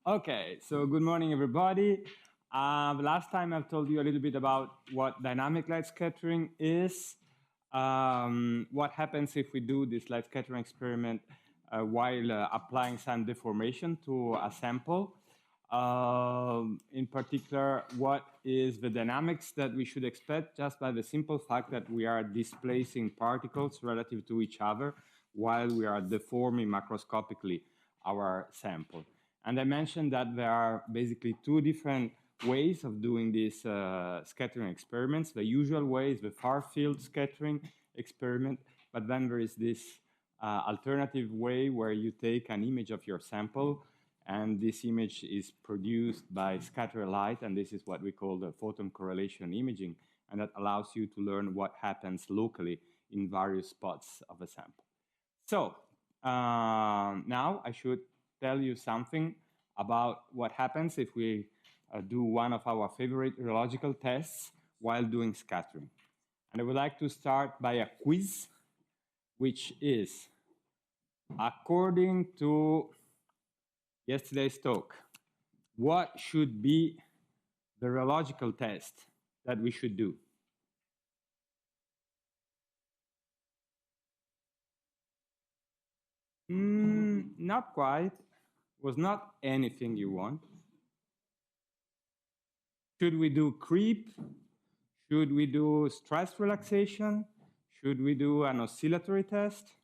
Okay, so good morning, everybody. Last time I've told you a little bit about what dynamic light scattering is, what happens if we do this light scattering experiment while applying some deformation to a sample. In particular, what is the dynamics that we should expect just by the simple fact that we are displacing particles relative to each other while we are deforming macroscopically our sample. And I mentioned that there are basically two different ways of doing these scattering experiments. The usual way is the far field scattering experiment, but then there is this alternative way where you take an image of your sample, and this image is produced by scatter light, and this is what we call the photon correlation imaging, and that allows you to learn what happens locally in various spots of a sample. So now I should tell you something about what happens if we do one of our favorite rheological tests while doing scattering. And I would like to start by a quiz, which is, according to yesterday's talk, what should be the rheological test that we should do? Not quite. Was not anything you want. Should we do creep? Should we do stress relaxation? Should we do an oscillatory test?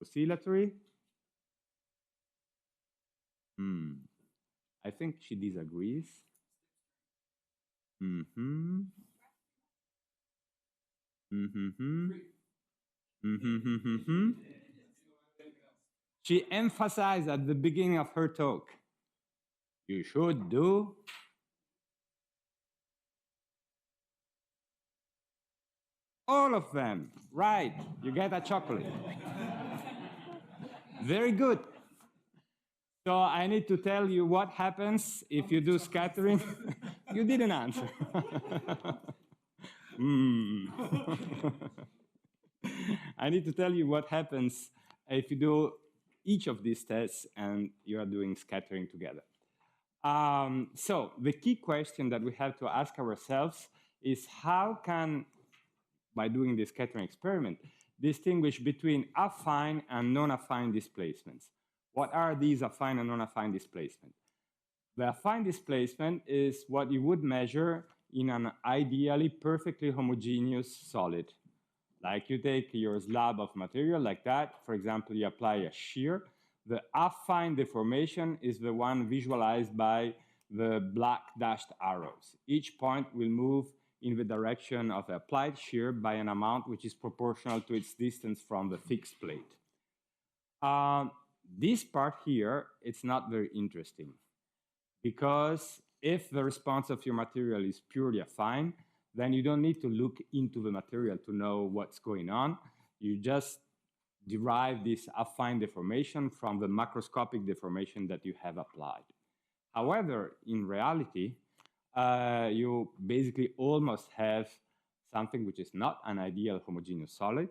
Oscillatory? I think she disagrees. She emphasized at the beginning of her talk, you should do all of them. Right, you get a chocolate. Very good. So I need to tell you what happens if you do scattering. You didn't answer. I need to tell you what happens if you do each of these tests and you are doing scattering together. So the key question that we have to ask ourselves is how can, by doing the scattering experiment, distinguish between affine and non-affine displacements. What are these affine and non-affine displacements? The affine displacement is what you would measure in an ideally perfectly homogeneous solid. Like you take your slab of material like that, for example, you apply a shear. The affine deformation is the one visualized by the black dashed arrows. Each point will move in the direction of the applied shear by an amount which is proportional to its distance from the fixed plate. This part here, it's not very interesting because if the response of your material is purely affine, then you don't need to look into the material to know what's going on. You just derive this affine deformation from the macroscopic deformation that you have applied. However, in reality, you basically almost have something which is not an ideal homogeneous solid.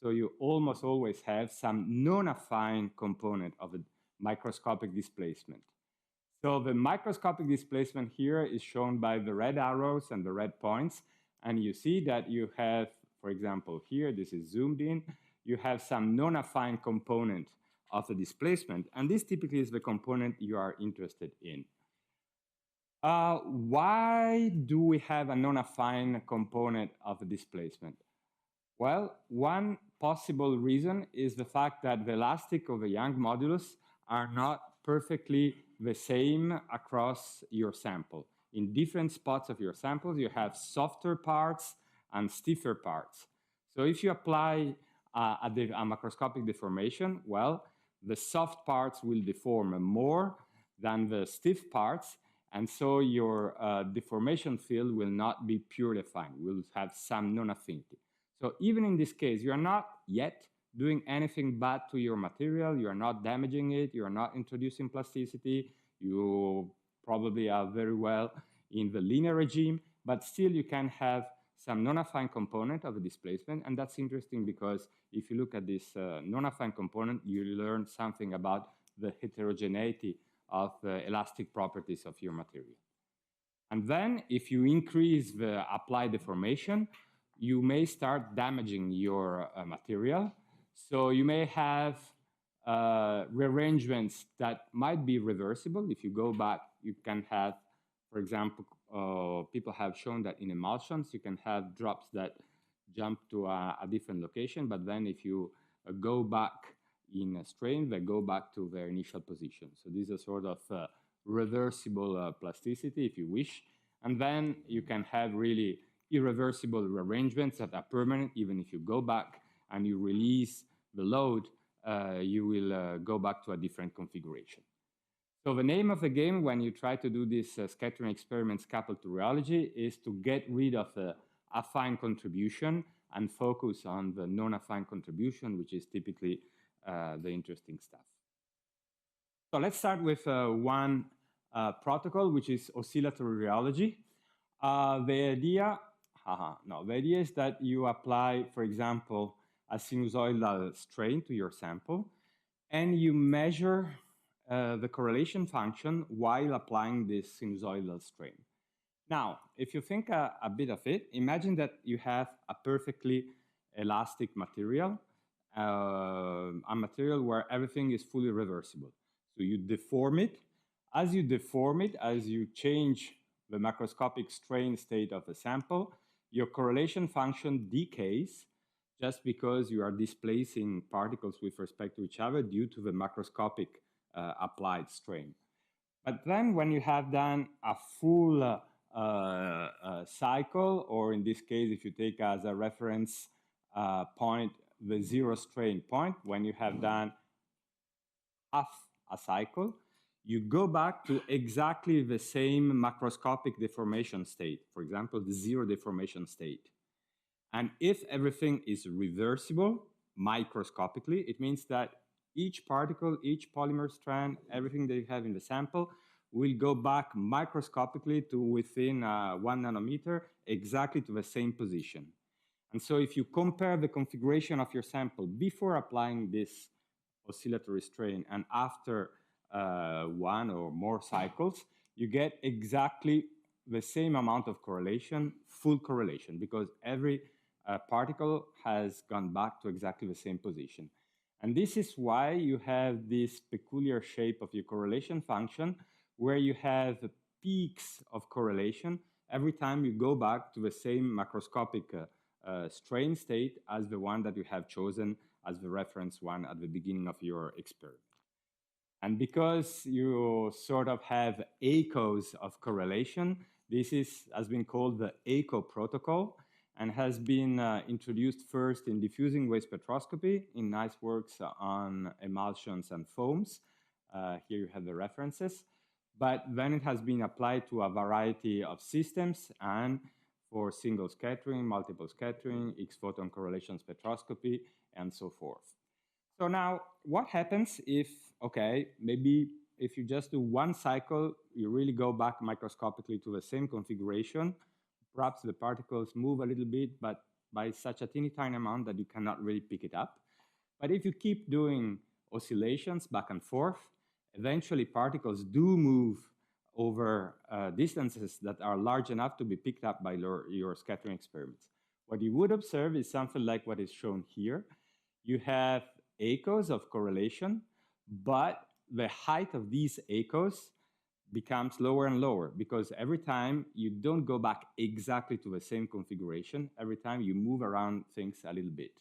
So you almost always have some non-affine component of the microscopic displacement. So the microscopic displacement here is shown by the red arrows and the red points. And you see that you have, for example, here, this is zoomed in, you have some non-affine component of the displacement. And this typically is the component you are interested in. Why do we have a non-affine component of the displacement? Well, one possible reason is the fact that the elastic of the Young modulus are not perfectly the same across your sample. In different spots of your samples, you have softer parts and stiffer parts. So if you apply a macroscopic deformation, well, the soft parts will deform more than the stiff parts, and so your deformation field will not be purely affine, will have some non-affinity. So even in this case, you are not yet doing anything bad to your material, you are not damaging it, you are not introducing plasticity, you probably are very well in the linear regime, but still you can have some non-affine component of a displacement. And that's interesting because if you look at this non-affine component, you learn something about the heterogeneity of the elastic properties of your material. And then if you increase the applied deformation, you may start damaging your material. So you may have rearrangements that might be reversible. If you go back, you can have, for example, people have shown that in emulsions, you can have drops that jump to a different location, but then if you go back in a strain, they go back to their initial position. So this is a sort of reversible plasticity, if you wish. And then you can have really irreversible rearrangements that are permanent. Even if you go back and you release the load, you will go back to a different configuration. So the name of the game when you try to do these scattering experiments coupled to rheology is to get rid of the affine contribution and focus on the non-affine contribution, which is typically the interesting stuff. So let's start with one protocol, which is oscillatory rheology. The idea is that you apply, for example, a sinusoidal strain to your sample, and you measure the correlation function while applying this sinusoidal strain. Now, if you think a bit of it, imagine that you have a perfectly elastic material, a material where everything is fully reversible. So you deform it. As you deform it, as you change the macroscopic strain state of the sample, your correlation function decays just because you are displacing particles with respect to each other due to the macroscopic applied strain. But then when you have done a full cycle, or in this case, if you take as a reference point the zero strain point, when you have done half a cycle, you go back to exactly the same macroscopic deformation state, for example, the zero deformation state. And if everything is reversible microscopically, it means that each particle, each polymer strand, everything that you have in the sample will go back microscopically to within 1 nanometer, exactly to the same position. And so if you compare the configuration of your sample before applying this oscillatory strain and after one or more cycles, you get exactly the same amount of correlation, full correlation, because every particle has gone back to exactly the same position. And this is why you have this peculiar shape of your correlation function, where you have peaks of correlation every time you go back to the same macroscopic strain state as the one that you have chosen as the reference one at the beginning of your experiment. And because you sort of have echoes of correlation, this has been called the echo protocol and has been introduced first in diffusing wave spectroscopy in nice works on emulsions and foams. Here you have the references. But then it has been applied to a variety of systems and for single scattering, multiple scattering, X-photon correlation spectroscopy, and so forth. So now, what happens if, okay, maybe if you just do one cycle, you really go back microscopically to the same configuration, perhaps the particles move a little bit, but by such a tiny amount that you cannot really pick it up. But if you keep doing oscillations back and forth, eventually particles do move over distances that are large enough to be picked up by your scattering experiments. What you would observe is something like what is shown here. You have echoes of correlation, but the height of these echoes becomes lower and lower because every time you don't go back exactly to the same configuration, every time you move around things a little bit.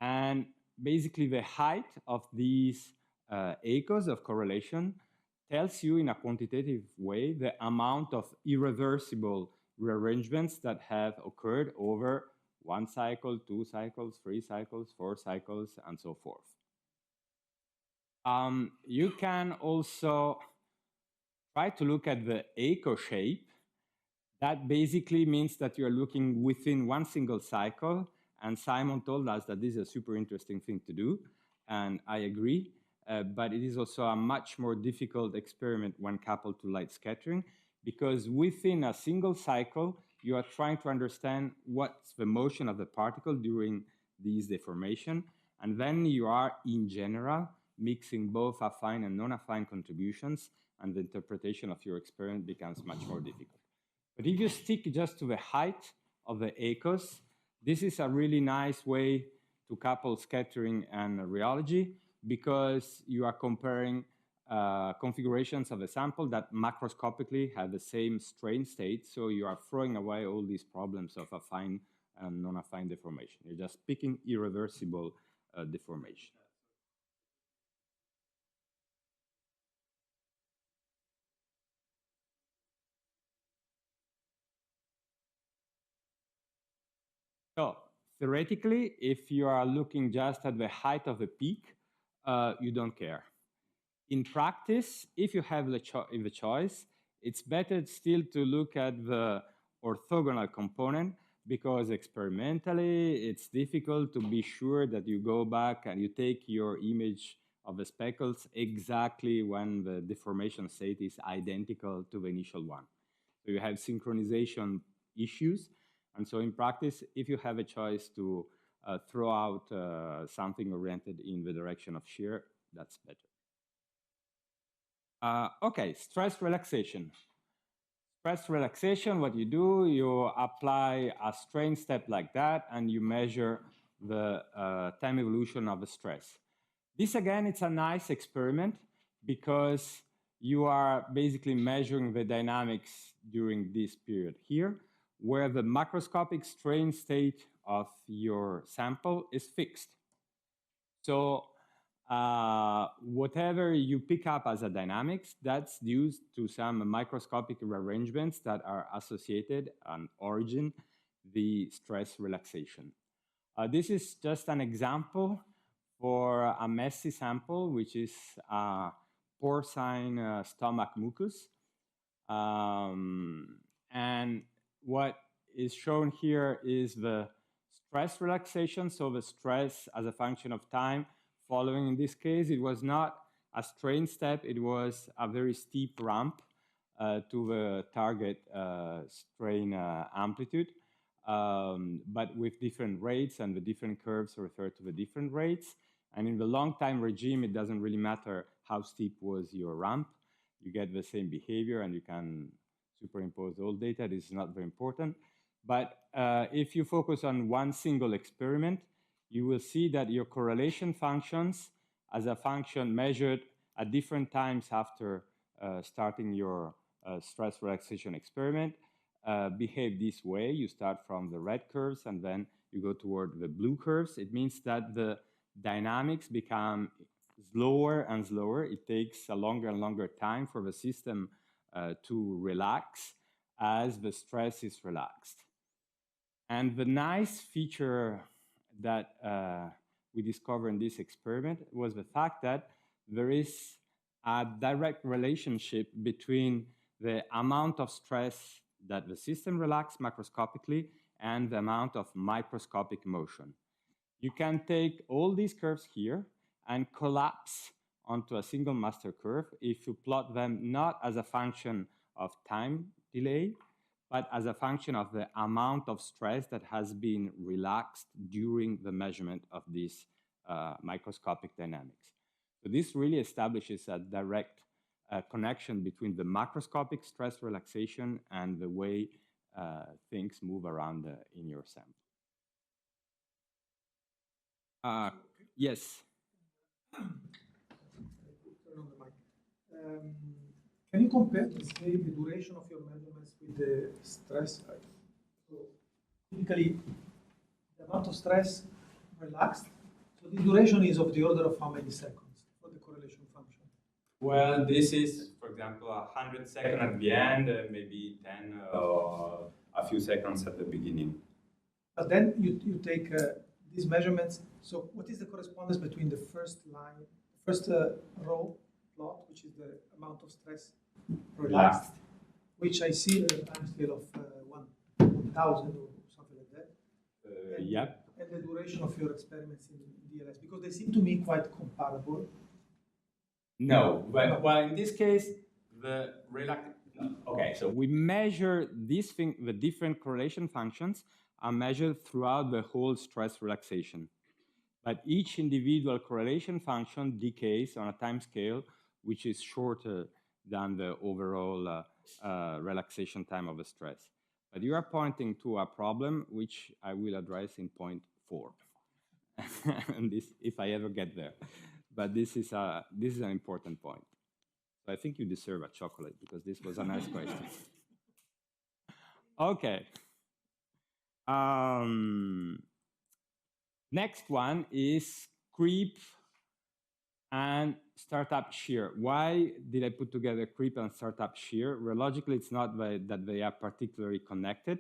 And basically the height of these echoes of correlation tells you in a quantitative way the amount of irreversible rearrangements that have occurred over 1 cycle, 2 cycles, 3 cycles, 4 cycles, and so forth. You can also try to look at the echo shape. That basically means that you're looking within one single cycle, and Simon told us that this is a super interesting thing to do, and I agree, but it is also a much more difficult experiment when coupled to light scattering, because within a single cycle, you are trying to understand what's the motion of the particle during these deformation. And then you are, in general, mixing both affine and non-affine contributions, and the interpretation of your experiment becomes much more difficult. But if you stick just to the height of the echoes, this is a really nice way to couple scattering and rheology, because you are comparing configurations of a sample that macroscopically have the same strain state, so you are throwing away all these problems of affine and non-affine deformation. You're just picking irreversible deformation. So theoretically, if you are looking just at the height of the peak, you don't care. In practice, if you have the choice, it's better still to look at the orthogonal component, because experimentally it's difficult to be sure that you go back and you take your image of the speckles exactly when the deformation state is identical to the initial one. So you have synchronization issues. And so in practice, if you have a choice to throw out something oriented in the direction of shear, that's better. Okay, stress relaxation. Stress relaxation, what you do, you apply a strain step like that, and you measure the time evolution of the stress. This, again, it's a nice experiment, because you are basically measuring the dynamics during this period here, where the macroscopic strain state of your sample is fixed. So whatever you pick up as a dynamics, that's due to some microscopic rearrangements that are associated on origin, the stress relaxation. This is just an example for a messy sample, which is porcine stomach mucus. And what is shown here is the stress relaxation, so the stress as a function of time following. In this case, it was not a strain step, it was a very steep ramp to the target strain amplitude, but with different rates, and the different curves refer to the different rates. And in the long time regime, it doesn't really matter how steep was your ramp. You get the same behavior, and you can superimpose all data. This is not very important. But if you focus on one single experiment, you will see that your correlation functions as a function measured at different times after starting your stress relaxation experiment behave this way. You start from the red curves, and then you go toward the blue curves. It means that the dynamics become slower and slower. It takes a longer and longer time for the system to relax as the stress is relaxed. And the nice feature that we discovered in this experiment was the fact that there is a direct relationship between the amount of stress that the system relaxes macroscopically and the amount of microscopic motion. You can take all these curves here and collapse onto a single master curve if you plot them not as a function of time delay, but as a function of the amount of stress that has been relaxed during the measurement of these microscopic dynamics. So this really establishes a direct connection between the macroscopic stress relaxation and the way things move around in your sample. Yes. Can you compare, let's say, the duration of your measurements with the stress? So typically, the amount of stress relaxed, so the duration is of the order of how many seconds for the correlation function? Well, this is, for example, 100 seconds at the end, maybe 10 or a few seconds at the beginning. But then you take these measurements. So what is the correspondence between the first line, the first row plot, which is the amount of stress relaxed, which I see at a time scale of 1,000 or something like that. Yep. And the duration of your experiments in DLS, because they seem to me quite comparable. No, but well, in this case, the Okay, so we measure this thing, the different correlation functions are measured throughout the whole stress relaxation. But each individual correlation function decays on a time scale which is shorter than the overall relaxation time of the stress. But you are pointing to a problem which I will address in point 4. And this, if I ever get there. But this is an important point. So I think you deserve a chocolate because this was a nice question. Okay. Next one is creep and startup shear. Why did I put together creep and startup shear? Well, logically, it's not that they are particularly connected,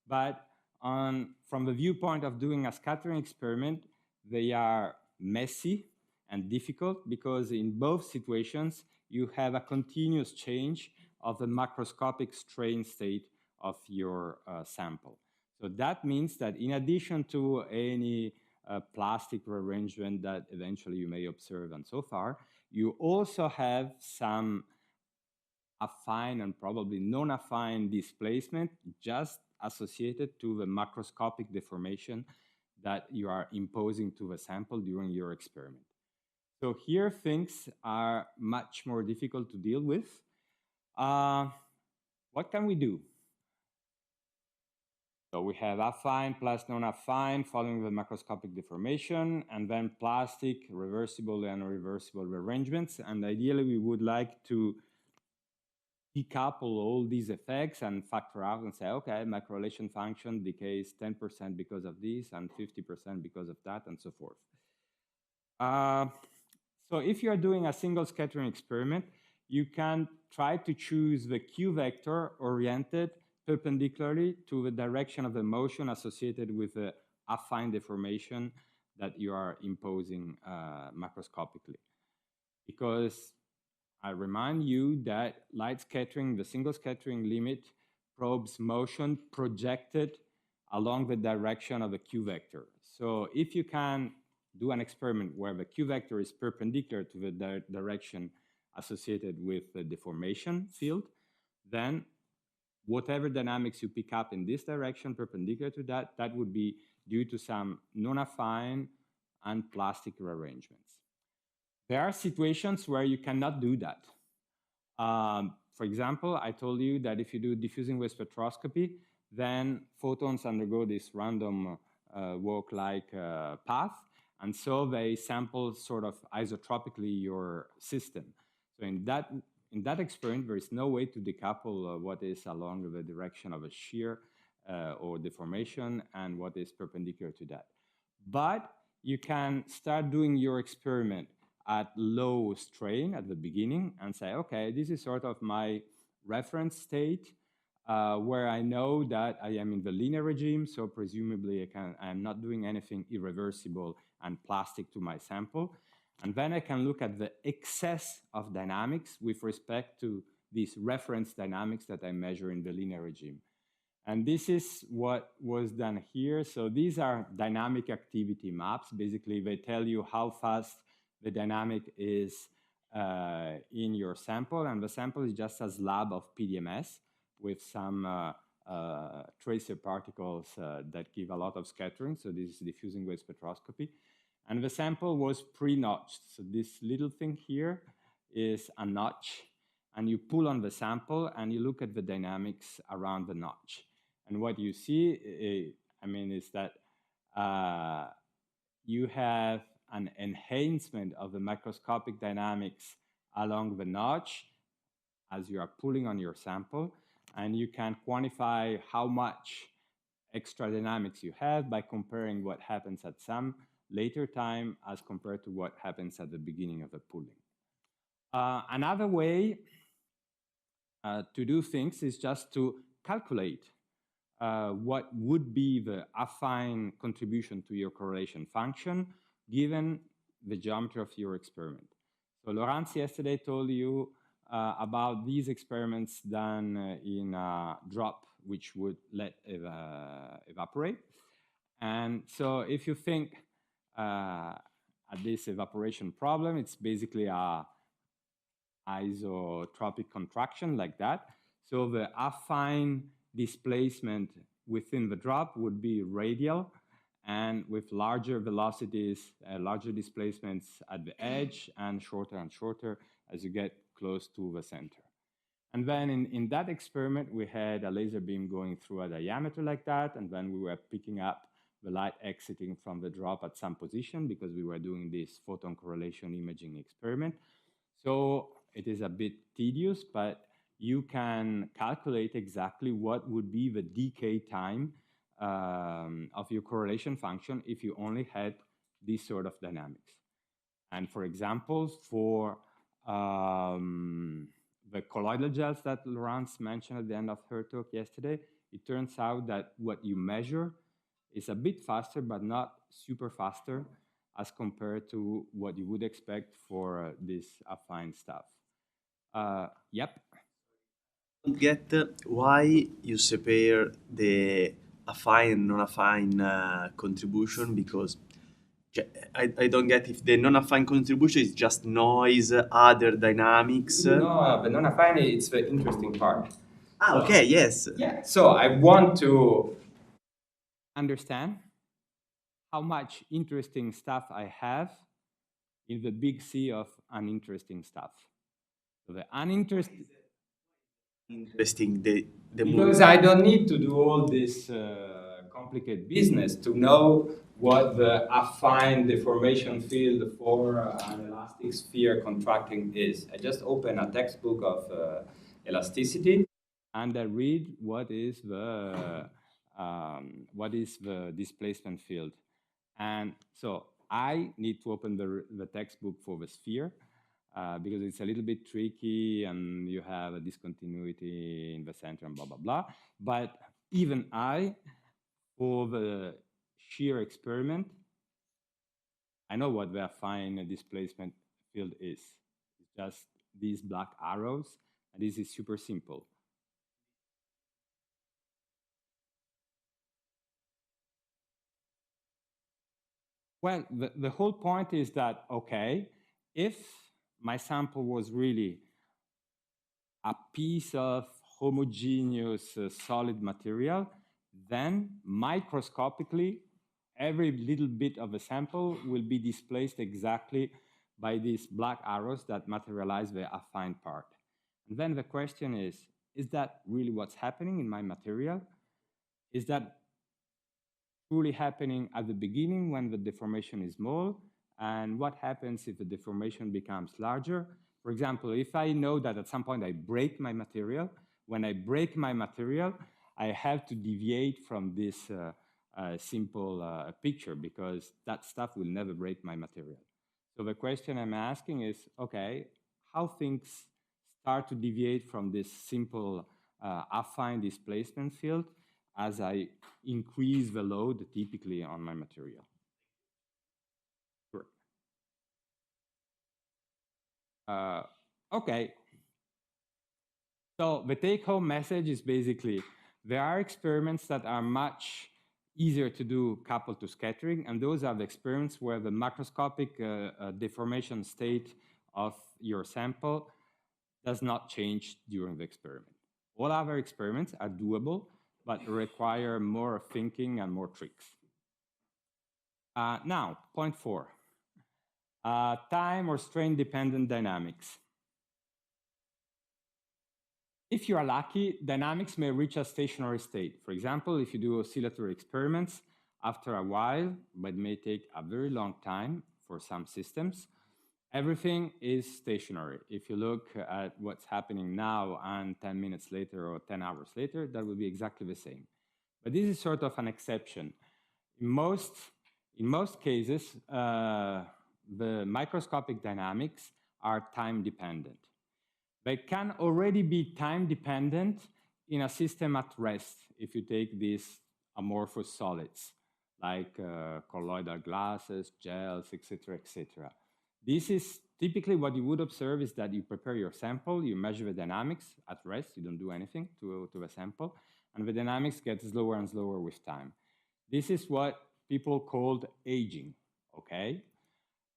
but from the viewpoint of doing a scattering experiment, they are messy and difficult because in both situations, you have a continuous change of the macroscopic strain state of your sample. So that means that in addition to any plastic rearrangement that eventually you may observe and so far, you also have some affine and probably non-affine displacement just associated to the macroscopic deformation that you are imposing to the sample during your experiment. So here things are much more difficult to deal with. What can we do? So we have affine plus non-affine following the macroscopic deformation, and then plastic, reversible, and irreversible rearrangements. And ideally, we would like to decouple all these effects and factor out and say, okay, my correlation function decays 10% because of this and 50% because of that, and so forth. So if you're doing a single scattering experiment, you can try to choose the Q vector oriented perpendicularly to the direction of the motion associated with the affine deformation that you are imposing macroscopically. Because I remind you that light scattering, the single scattering limit, probes motion projected along the direction of the Q vector. So if you can do an experiment where the Q vector is perpendicular to the direction associated with the deformation field, then whatever dynamics you pick up in this direction perpendicular to that, that would be due to some non-affine and plastic rearrangements. There are situations where you cannot do that. For example, I told you that if you do diffusing wave spectroscopy, then photons undergo this random walk-like path, and so they sample sort of isotropically your system. So in that experiment, there is no way to decouple what is along the direction of a shear or deformation and what is perpendicular to that. But you can start doing your experiment at low strain at the beginning and say, okay, this is sort of my reference state where I know that I am in the linear regime, so presumably I'm not doing anything irreversible and plastic to my sample. And then I can look at the excess of dynamics with respect to these reference dynamics that I measure in the linear regime. And this is what was done here. So these are dynamic activity maps. Basically, they tell you how fast the dynamic is in your sample. And the sample is just a slab of PDMS with some tracer particles that give a lot of scattering. So this is diffusing wave spectroscopy. And the sample was pre-notched. So this little thing here is a notch. And you pull on the sample and you look at the dynamics around the notch. And what you see, is that you have an enhancement of the macroscopic dynamics along the notch as you are pulling on your sample. And you can quantify how much extra dynamics you have by comparing what happens at some later time as compared to what happens at the beginning of the pulling. Another way to do things is just to calculate what would be the affine contribution to your correlation function given the geometry of your experiment. So Laurence yesterday told you about these experiments done in a drop which would let evaporate. And so if you think at this evaporation problem, it's basically a isotropic contraction like that. So the affine displacement within the drop would be radial, and with larger velocities, larger displacements at the edge, and shorter as you get close to the center. And then in that experiment, we had a laser beam going through a diameter like that, and then we were picking up the light exiting from the drop at some position because we were doing this photon correlation imaging experiment. So it is a bit tedious, but you can calculate exactly what would be the decay time of your correlation function if you only had this sort of dynamics. And for example, for the colloidal gels that Laurence mentioned at the end of her talk yesterday, it turns out that what you measure is a bit faster, but not super faster as compared to what you would expect for this affine stuff. Yep. Get why you separate the affine and non-affine contribution, because I don't get if the non-affine contribution is just noise, other dynamics. No, the non-affine is the interesting part. Okay, yes. Yeah, so I want to understand how much interesting stuff I have in the big sea of uninteresting stuff. So the uninteresting... Interesting, the because I don't need to do all this complicated business to know what the affine deformation field for an elastic sphere contracting is. I just open a textbook of elasticity and I read what is the displacement field. And so I need to open the textbook for the sphere because it's a little bit tricky and you have a discontinuity in the center and blah, blah, blah. But even I, for the shear experiment, I know what the affine displacement field is. It's just these black arrows, and this is super simple. Well, the whole point is that, okay, if my sample was really a piece of homogeneous solid material, then microscopically, every little bit of a sample will be displaced exactly by these black arrows that materialize the affine part. And then the question is that really what's happening in my material? Is that truly happening at the beginning when the deformation is small? And what happens if the deformation becomes larger? For example, if I know that at some point I break my material, when I break my material, I have to deviate from this simple picture because that stuff will never break my material. So the question I'm asking is, okay, how things start to deviate from this simple affine displacement field as I increase the load typically on my material? Sure. Okay. So the take-home message is basically there are experiments that are much easier to do coupled to scattering, and those are the experiments where the macroscopic deformation state of your sample does not change during the experiment. All other experiments are doable, but require more thinking and more tricks. Now, point 4, time or strain-dependent dynamics. If you are lucky, dynamics may reach a stationary state. For example, if you do oscillatory experiments, after a while, but it may take a very long time for some systems, everything is stationary. If you look at what's happening now and 10 minutes later or 10 hours later, that will be exactly the same. But this is sort of an exception. In most cases, the microscopic dynamics are time dependent. They can already be time dependent in a system at rest if you take these amorphous solids like colloidal glasses, gels, etc., etc. This is typically what you would observe is that you prepare your sample, you measure the dynamics at rest, you don't do anything to the sample, and the dynamics get slower and slower with time. This is what people called aging, okay?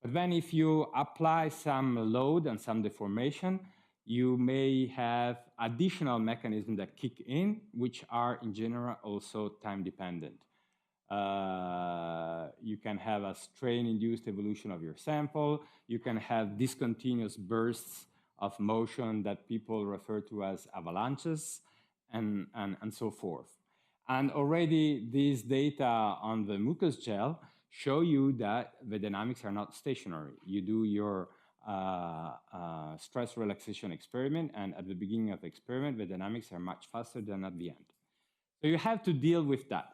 But then if you apply some load and some deformation, you may have additional mechanisms that kick in, which are in general also time dependent. You can have a strain-induced evolution of your sample. You can have discontinuous bursts of motion that people refer to as avalanches, and so forth. And already these data on the mucus gel show you that the dynamics are not stationary. You do your stress relaxation experiment, and at the beginning of the experiment, the dynamics are much faster than at the end. So you have to deal with that.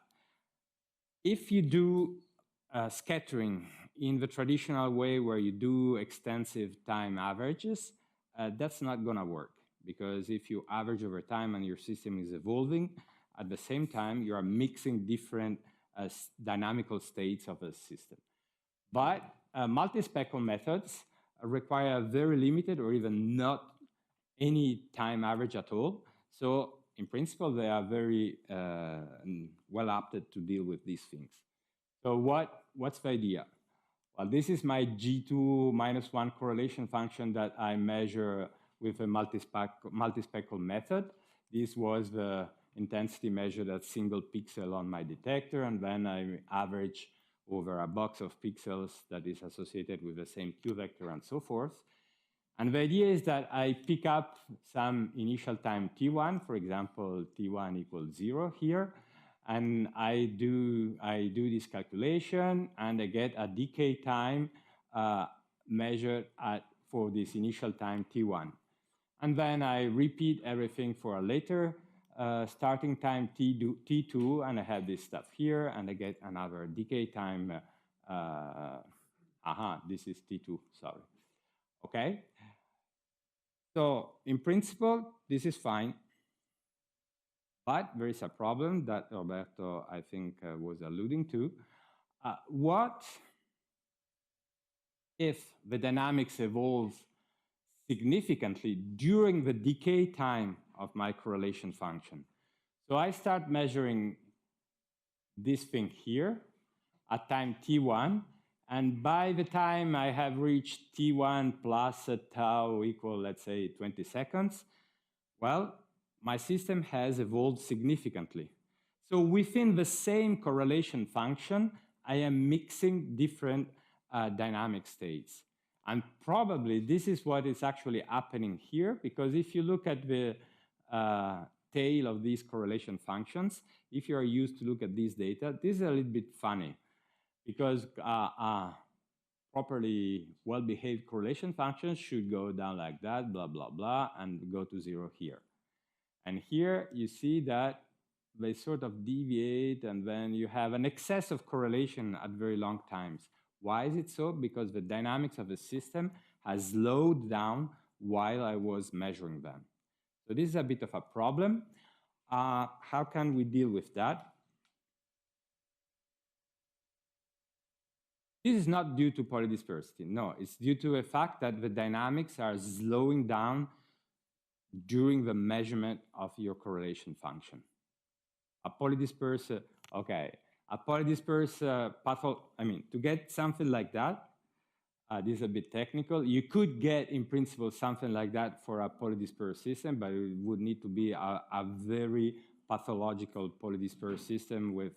If you do scattering in the traditional way where you do extensive time averages, that's not gonna work, because if you average over time and your system is evolving, at the same time, you are mixing different dynamical states of a system. But multi-speckle methods require very limited or even not any time average at all. So in principle, they are very well adapted to deal with these things. So what's the idea? Well, this is my G2 minus 1 correlation function that I measure with a multi-speckle method. This was the intensity measured at single pixel on my detector, and then I average over a box of pixels that is associated with the same Q vector and so forth. And the idea is that I pick up some initial time t1, for example, t1 equals 0 here, and I do this calculation, and I get a decay time measured for this initial time t1. And then I repeat everything for a later starting time t2, and I have this stuff here, and I get another decay time. This is t2, sorry. Okay? So in principle, this is fine. But there is a problem that Roberto, I think, was alluding to. What if the dynamics evolves significantly during the decay time of my correlation function? So I start measuring this thing here at time t1, and by the time I have reached t1 plus a tau equal, let's say, 20 seconds, well, my system has evolved significantly. So within the same correlation function, I am mixing different dynamic states. And probably this is what is actually happening here, because if you look at the tail of these correlation functions, if you are used to look at these data, this is a little bit funny, because properly well-behaved correlation functions should go down like that, blah, blah, blah, and go to 0 here. And here you see that they sort of deviate, and then you have an excess of correlation at very long times. Why is it so? Because the dynamics of the system has slowed down while I was measuring them. So this is a bit of a problem. How can we deal with that? This is not due to polydispersity. No, it's due to the fact that the dynamics are slowing down during the measurement of your correlation function. A polydisperse, okay, a polydisperse to get something like that, this is a bit technical. You could get, in principle, something like that for a polydispersed system, but it would need to be a very pathological polydispersed system with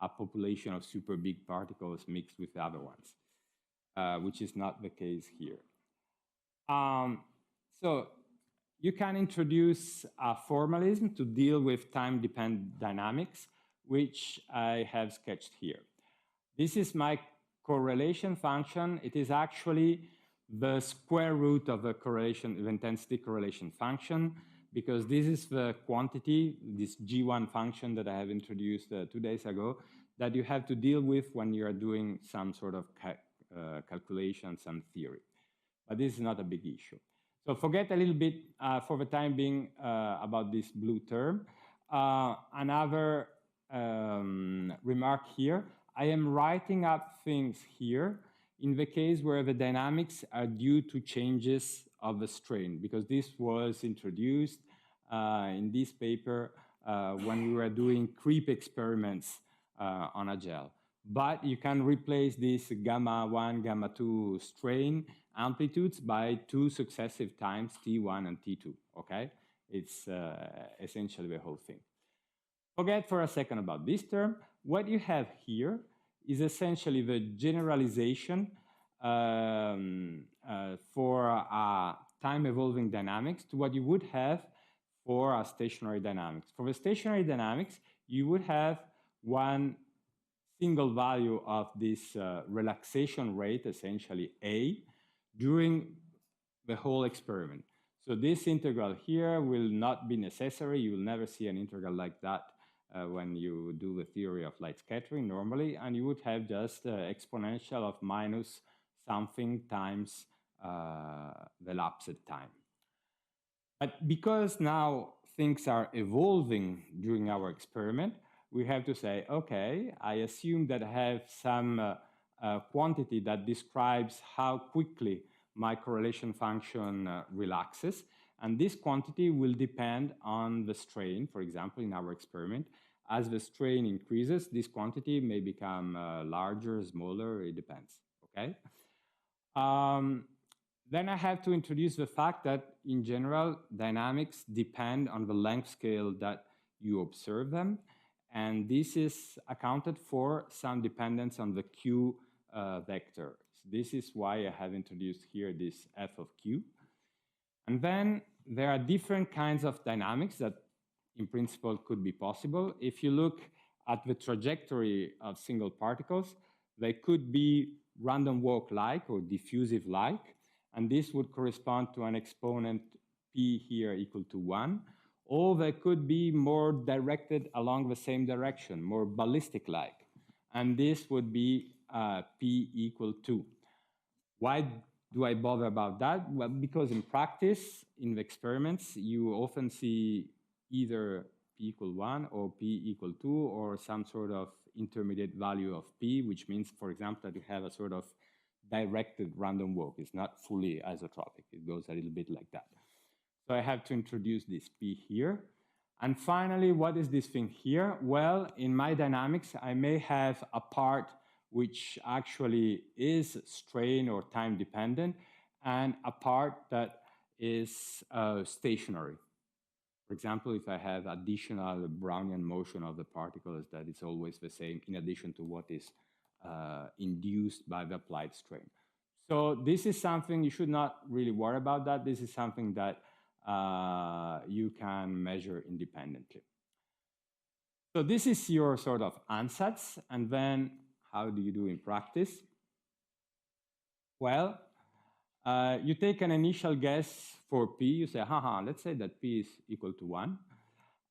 a population of super big particles mixed with the other ones, which is not the case here. So you can introduce a formalism to deal with time-dependent dynamics, which I have sketched here. This is my correlation function. It is actually the square root of the correlation, the intensity correlation function, because this is the quantity, this G1 function that I have introduced 2 days ago, that you have to deal with when you are doing some sort of calculations and theory. But this is not a big issue. So forget a little bit, for the time being, about this blue term. Another remark here, I am writing up things here in the case where the dynamics are due to changes of the strain, because this was introduced in this paper when we were doing creep experiments on a gel. but you can replace these gamma 1, gamma 2 strain amplitudes by 2 successive times T1 and T2, okay? It's essentially the whole thing. Forget for a second about this term. What you have here is essentially the generalization for time-evolving dynamics to what you would have for a stationary dynamics. For the stationary dynamics, you would have one single value of this relaxation rate, essentially A, during the whole experiment. So this integral here will not be necessary. You will never see an integral like that when you do the theory of light scattering normally, and you would have just exponential of minus something times the elapsed time. But because now things are evolving during our experiment, we have to say, okay, I assume that I have some quantity that describes how quickly my correlation function relaxes. And this quantity will depend on the strain, for example, in our experiment. As the strain increases, this quantity may become larger, smaller, it depends, okay? Then I have to introduce the fact that, in general, dynamics depend on the length scale that you observe them. And this is accounted for some dependence on the Q vector. This is why I have introduced here this f of Q. And then there are different kinds of dynamics that in principle could be possible. If you look at the trajectory of single particles, they could be random walk-like or diffusive-like, and this would correspond to an exponent p here equal to 1, or they could be more directed along the same direction, more ballistic-like, and this would be p equal 2. Why do I bother about that? Well, because in practice, in the experiments, you often see either p equal 1 or p equal 2 or some sort of intermediate value of p, which means, for example, that you have a sort of directed random walk. It's not fully isotropic. It goes a little bit like that. So I have to introduce this p here. And finally, what is this thing here? Well, in my dynamics, I may have a part which actually is strain or time dependent, and a part that is stationary. For example, if I have additional Brownian motion of the particles, that is always the same in addition to what is induced by the applied strain. So this is something you should not really worry about that. This is something that you can measure independently. So this is your sort of ansatz, and then how do you do in practice? Well, you take an initial guess for p. You say, haha, let's say that p is equal to 1.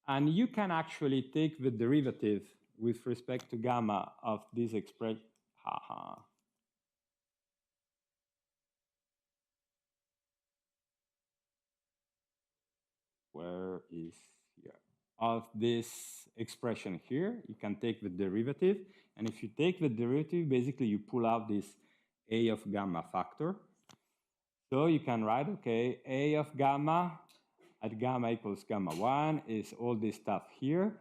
And you can actually take the derivative with respect to gamma of this expression. Haha. Where is here? Of this expression here, you can take the derivative. And if you take the derivative, basically you pull out this a of gamma factor. So you can write, okay, a of gamma at gamma equals gamma 1 is all this stuff here.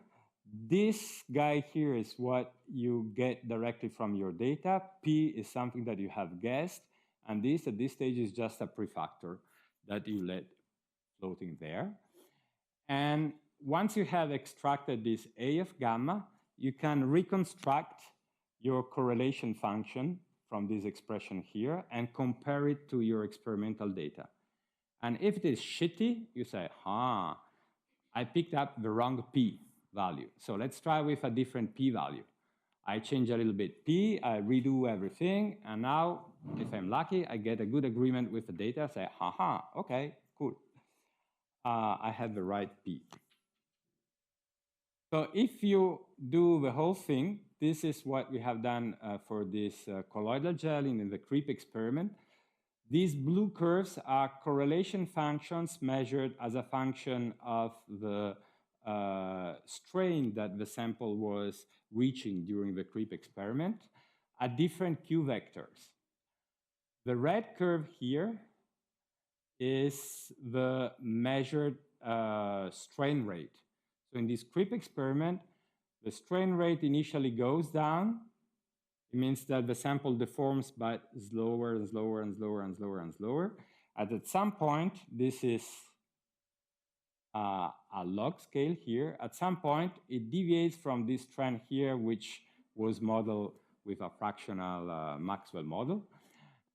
This guy here is what you get directly from your data. P is something that you have guessed. And this, at this stage, is just a prefactor that you let floating there. And once you have extracted this a of gamma, you can reconstruct your correlation function from this expression here and compare it to your experimental data. And if it is shitty, you say, I picked up the wrong p value. So let's try with a different p value. I change a little bit p, I redo everything, and now, if I'm lucky, I get a good agreement with the data, say, okay, cool. I have the right p. So if you do the whole thing, this is what we have done for this colloidal gel in the creep experiment. These blue curves are correlation functions measured as a function of the strain that the sample was reaching during the creep experiment at different Q vectors. The red curve here is the measured strain rate. So in this creep experiment, the strain rate initially goes down, It means that the sample deforms but slower and slower and slower and slower and slower. At some point, this is a log scale here. At some point, it deviates from this trend here, which was modeled with a fractional Maxwell model.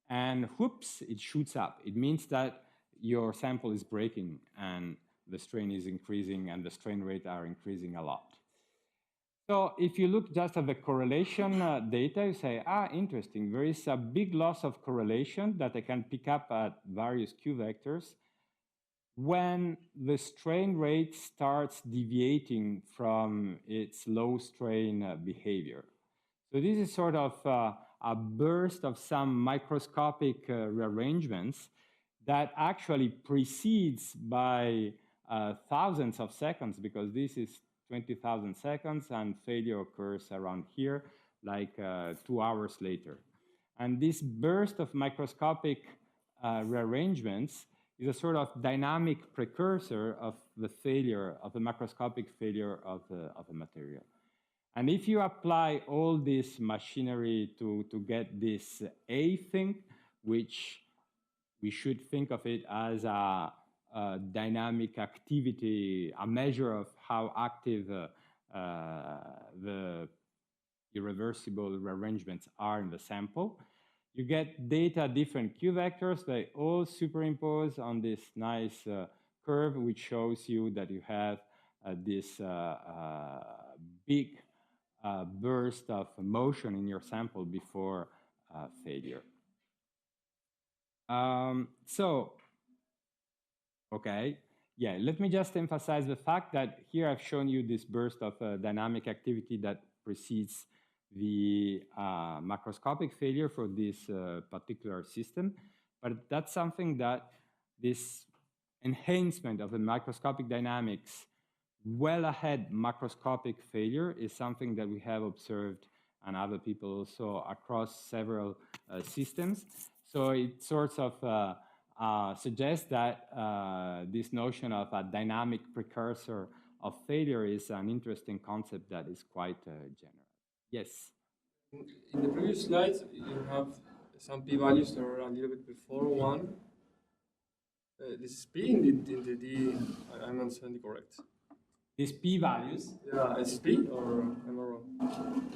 And whoops, it shoots up. It means that your sample is breaking and the strain is increasing and the strain rate are increasing a lot. So if you look just at the correlation data, you say, interesting. There is a big loss of correlation that I can pick up at various Q vectors when the strain rate starts deviating from its low strain behavior. So this is sort of a burst of some microscopic rearrangements that actually precedes by thousands of seconds, because this is 20,000 seconds and failure occurs around here, like 2 hours later. And this burst of microscopic rearrangements is a sort of dynamic precursor of the failure, of the macroscopic failure of the material. And if you apply all this machinery to get this A thing, which we should think of it as a dynamic activity, a measure of how active the irreversible rearrangements are in the sample, you get data different Q vectors. They all superimpose on this nice curve, which shows you that you have this big burst of motion in your sample before failure. Okay, yeah, let me just emphasize the fact that here I've shown you this burst of dynamic activity that precedes the macroscopic failure for this particular system. But that's something that this enhancement of the microscopic dynamics well ahead macroscopic failure is something that we have observed and other people also across several systems. So it sort of suggests that this notion of a dynamic precursor of failure is an interesting concept that is quite general. Yes? In the previous slides, you have some p-values that are a little bit before 1. This is p in the d, I'm understanding correct. These p-values? Yeah, is p or am I wrong?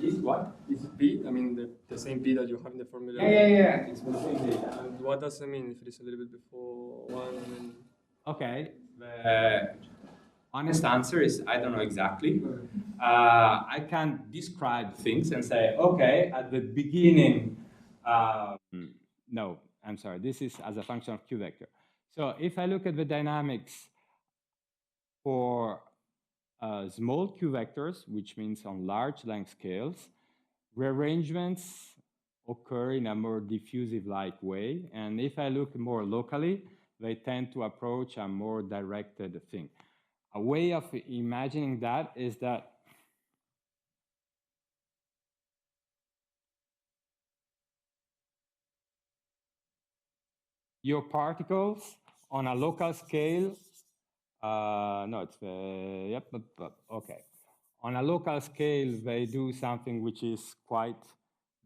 Is what? Is p? I mean the same p that you have in the formula. Yeah. It's the same data. And what does it mean if it is a little bit before 1 and then... Okay. The honest answer is I don't know exactly. I can describe things and say, okay, at the beginning, no, I'm sorry, this is as a function of Q vector. So if I look at the dynamics for small Q vectors, which means on large length scales, rearrangements occur in a more diffusive-like way. And if I look more locally, they tend to approach a more directed thing. A way of imagining that is that your particles on a local scale, okay. On a local scale, they do something which is quite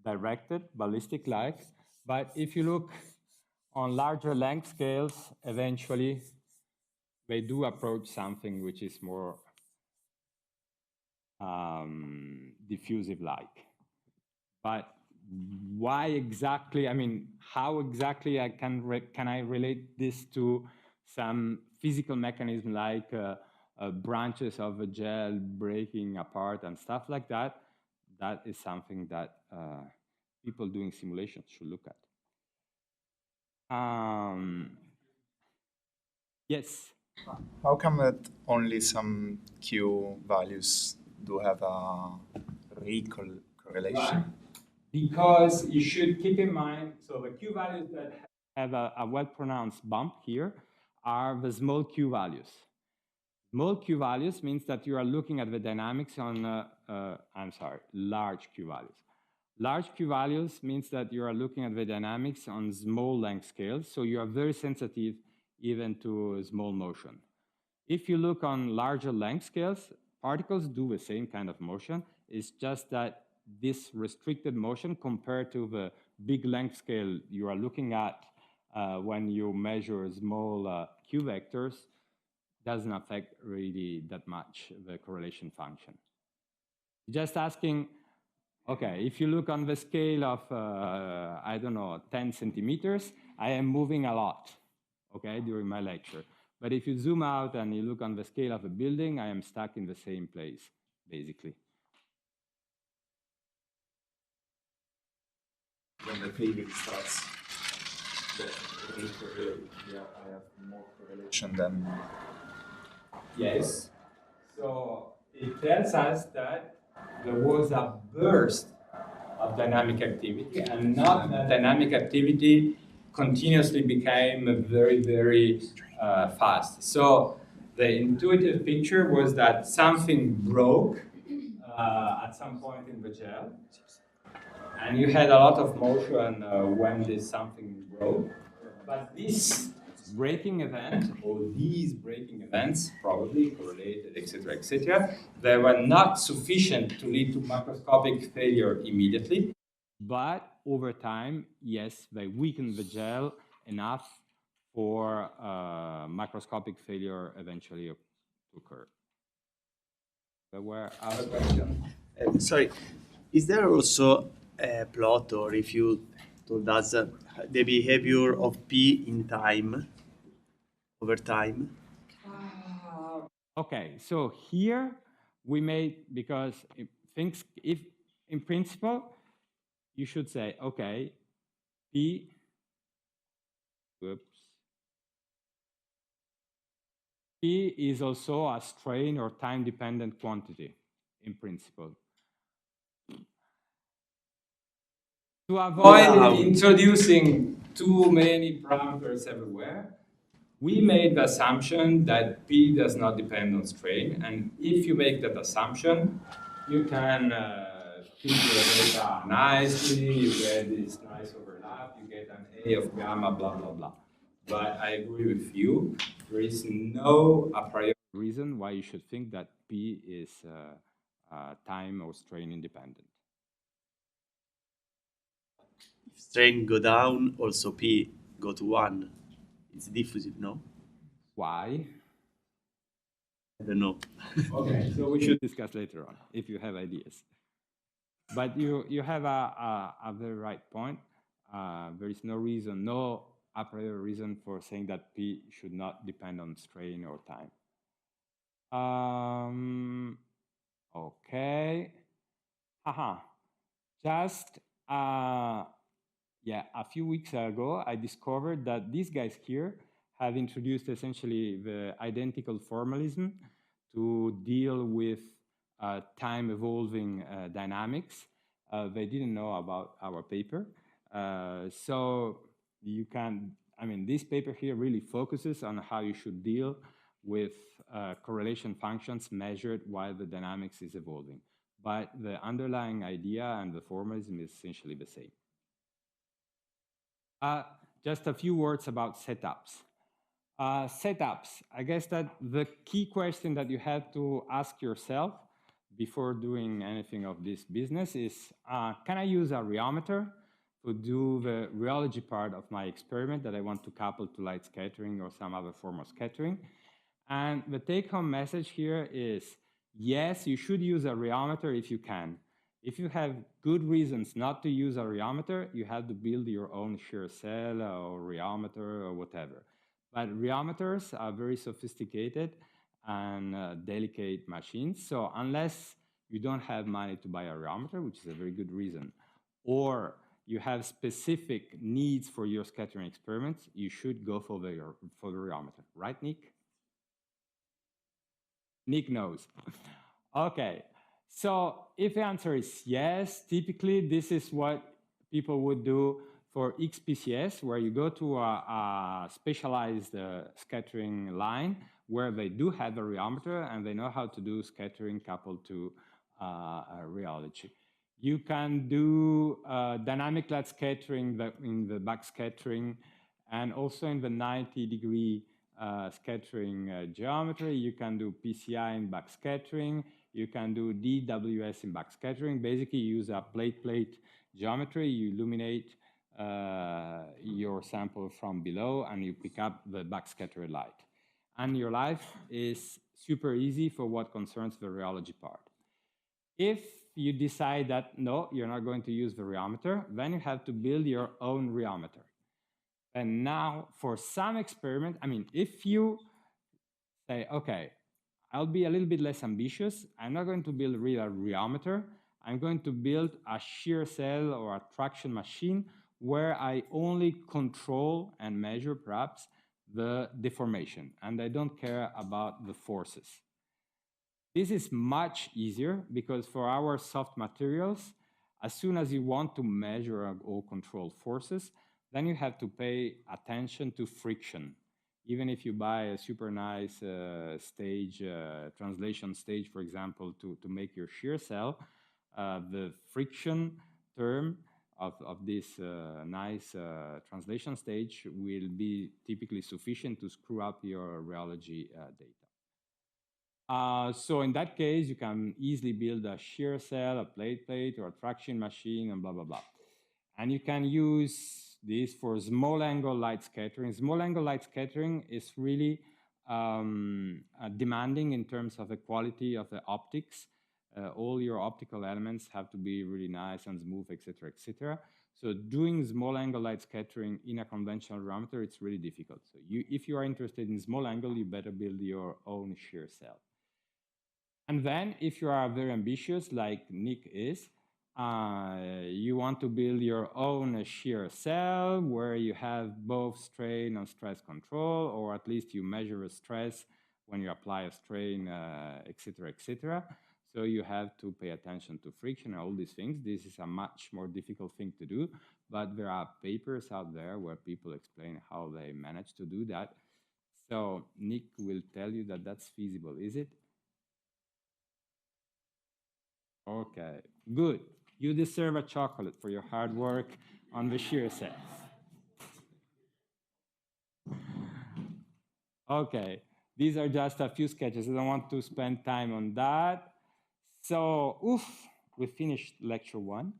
directed, ballistic-like. But if you look on larger length scales, eventually, they do approach something which is more diffusive-like. But why exactly, I mean, how exactly can I relate this to some physical mechanism like branches of a gel breaking apart and stuff like that? That is something that people doing simulations should look at. Yes? How come that only some Q values do have a correlation? Because you should keep in mind, so the Q values that have a well-pronounced bump here are the small Q values. Small Q values means that you are looking at the dynamics on, large Q values. Large Q values means that you are looking at the dynamics on small length scales, so you are very sensitive even to small motion. If you look on larger length scales, particles do the same kind of motion. It's just that this restricted motion compared to the big length scale you are looking at when you measure small Q vectors doesn't affect really that much the correlation function. Just asking, okay, if you look on the scale of, I don't know, 10 centimeters, I am moving a lot, okay, during my lecture. But if you zoom out and you look on the scale of a building, I am stuck in the same place, basically. When the fading starts, I have more correlation than. Yes. So it tells us that there was a burst of dynamic activity, and not that dynamic activity continuously became very, very fast. So the intuitive picture was that something broke at some point in the gel, and you had a lot of motion when this something broke. But this breaking event, or these breaking events, probably correlated, etc., they were not sufficient to lead to macroscopic failure immediately. But over time, yes, they weakened the gel enough for macroscopic failure eventually to occur. There were other questions? Sorry, is there also a plot, or if you told us the behavior of P in time, over time? Okay, so here we made, because if in principle, you should say, okay, P, P is also a strain or time-dependent quantity, in principle. To avoid introducing too many parameters everywhere, we made the assumption that P does not depend on strain, and if you make that assumption, you can fit your data nicely, you get this nice overlap, you get an A of gamma, blah, blah, blah. But I agree with you, there is no a priori reason why you should think that P is time or strain independent. If strain go down, also P go to 1. It's diffusive, no? Why? I don't know. Okay, so we should discuss later on if you have ideas. But you have a very right point. There is no reason, no a priori reason for saying that P should not depend on strain or time. Okay. Just a few weeks ago, I discovered that these guys here have introduced essentially the identical formalism to deal with time evolving dynamics. They didn't know about our paper. So you can, this paper here really focuses on how you should deal with correlation functions measured while the dynamics is evolving. But the underlying idea and the formalism is essentially the same. Just a few words about setups. Setups, I guess that the key question that you have to ask yourself before doing anything of this business is, can I use a rheometer to do the rheology part of my experiment that I want to couple to light scattering or some other form of scattering? And the take-home message here is, yes, you should use a rheometer if you can. If you have good reasons not to use a rheometer, you have to build your own shear cell or rheometer or whatever. But rheometers are very sophisticated and delicate machines. So unless you don't have money to buy a rheometer, which is a very good reason, or you have specific needs for your scattering experiments, you should go for the rheometer. Right, Nick? Nick knows. Okay. So if the answer is yes, typically this is what people would do for XPCS, where you go to a specialized scattering line where they do have a rheometer and they know how to do scattering coupled to rheology. You can do dynamic light scattering in the backscattering and also in the 90-degree scattering geometry. You can do PCI in backscattering. You can do DWS in backscattering. Basically, you use a plate-plate geometry. You illuminate your sample from below, and you pick up the backscattered light. And your life is super easy for what concerns the rheology part. If you decide that, no, you're not going to use the rheometer, then you have to build your own rheometer. And now, for some experiment, I mean, if you say, okay, I'll be a little bit less ambitious. I'm not going to build really a rheometer. I'm going to build a shear cell or a traction machine where I only control and measure, perhaps, the deformation, and I don't care about the forces. This is much easier because for our soft materials, as soon as you want to measure or control forces, then you have to pay attention to friction. Even if you buy a super nice stage, translation stage, for example, to make your shear cell, the friction term of this nice translation stage will be typically sufficient to screw up your rheology data. So in that case, you can easily build a shear cell, a plate, or a traction machine, and blah, blah, blah. And you can use this for small angle light scattering. Small angle light scattering is really demanding in terms of the quality of the optics. All your optical elements have to be really nice and smooth, etc., etc. So doing small angle light scattering in a conventional rheometer, it's really difficult. So if you are interested in small angle, you better build your own shear cell. And then if you are very ambitious, like Nick is, you want to build your own shear cell where you have both strain and stress control, or at least you measure a stress when you apply a strain, etc., etc. So you have to pay attention to friction and all these things. This is a much more difficult thing to do, but there are papers out there where people explain how they manage to do that. So Nick will tell you that that's feasible, is it? Okay, good. You deserve a chocolate for your hard work on the shear cells. Okay, these are just a few sketches. I don't want to spend time on that. So, we finished lecture 1.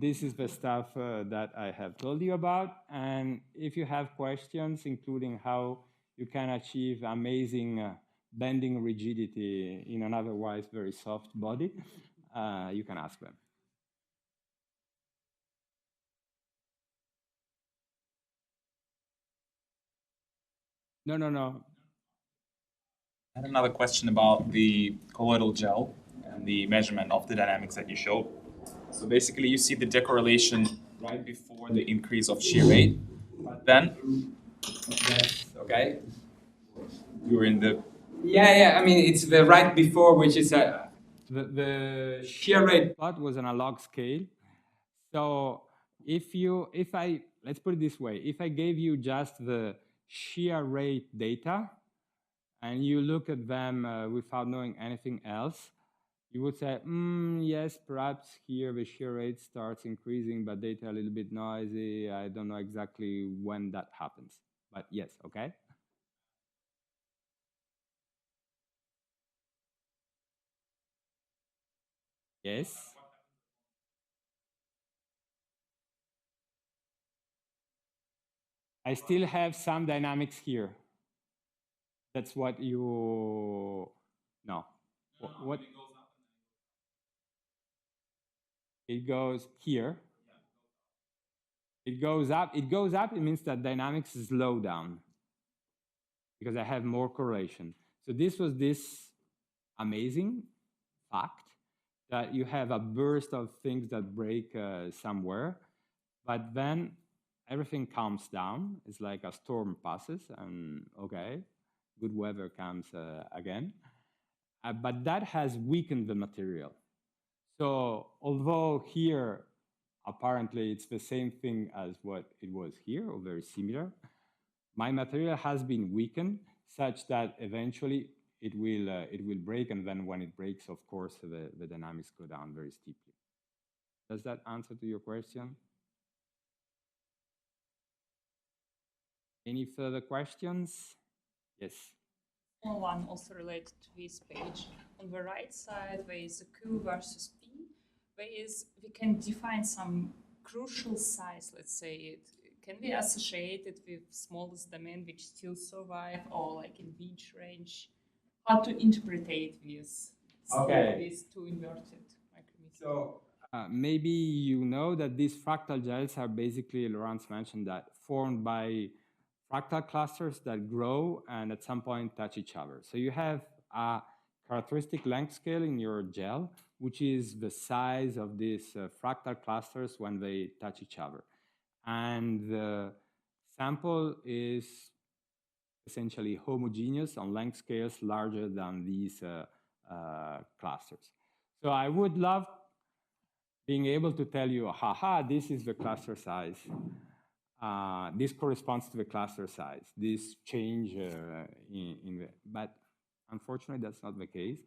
This is the stuff that I have told you about. And if you have questions, including how you can achieve amazing bending rigidity in an otherwise very soft body, you can ask them. No. I had another question about the colloidal gel and the measurement of the dynamics that you showed. So basically, you see the decorrelation right before the increase of shear rate, but then, yes, okay, you're in the... Yeah, I mean, it's the right before, which is the shear rate plot was an analog scale. So let's put it this way, if I gave you just the shear rate data and you look at them without knowing anything else, you would say, yes, perhaps here the shear rate starts increasing, but data a little bit noisy. I don't know exactly when that happens, but yes, okay. Yes. I still have some dynamics here. That's what you... No. What? It goes here. It goes up. It goes up. It means that dynamics slow down because I have more correlation. So this was this amazing fact that you have a burst of things that break somewhere, but then everything calms down. It's like a storm passes and okay, good weather comes again. But that has weakened the material. So although here, apparently it's the same thing as what it was here, or very similar, my material has been weakened such that eventually it will break, and then when it breaks, of course, the dynamics go down very steeply. Does that answer to your question? Any further questions? Yes. One also related to this page. on the right side, there is Q versus P, we can define some crucial size, let's say it. Can we associate it with smallest domain which still survive, or like in which range? How to interpret these two inverted micrometers? So maybe you know that these fractal gels are basically, Laurence mentioned that, formed by fractal clusters that grow and at some point touch each other. So you have a characteristic length scale in your gel, which is the size of these fractal clusters when they touch each other. And the sample is essentially homogeneous on length scales larger than these clusters. So I would love being able to tell you, haha, this is the cluster size. This corresponds to the cluster size. This change but unfortunately that's not the case.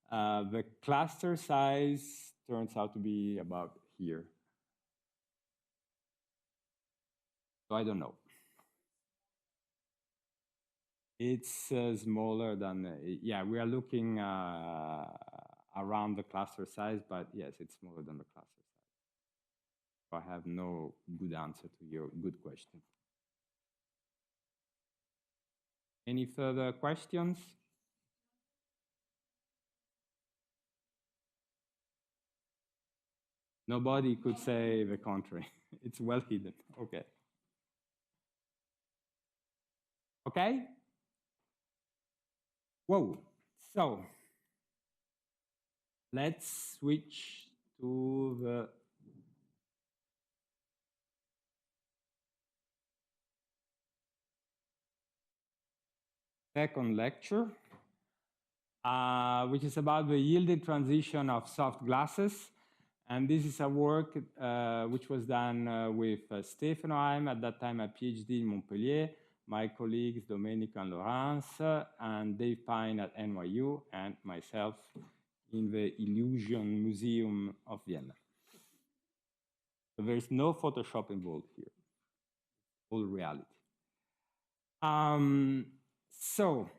The cluster size turns out to be about here. So I don't know. It's smaller than, yeah, we are looking around the cluster size, but yes, it's smaller than the cluster size. So I have no good answer to your good question. Any further questions? Nobody could say the contrary. It's well hidden. Okay. Okay? Whoa. So let's switch to the second lecture, which is about the yielded transition of soft glasses. And this is a work which was done with Stefano. I'm at that time a PhD in Montpellier, my colleagues Domenico and Laurence, and Dave Pine at NYU, and myself in the Illusion Museum of Vienna. So there's no Photoshop involved here, all reality. So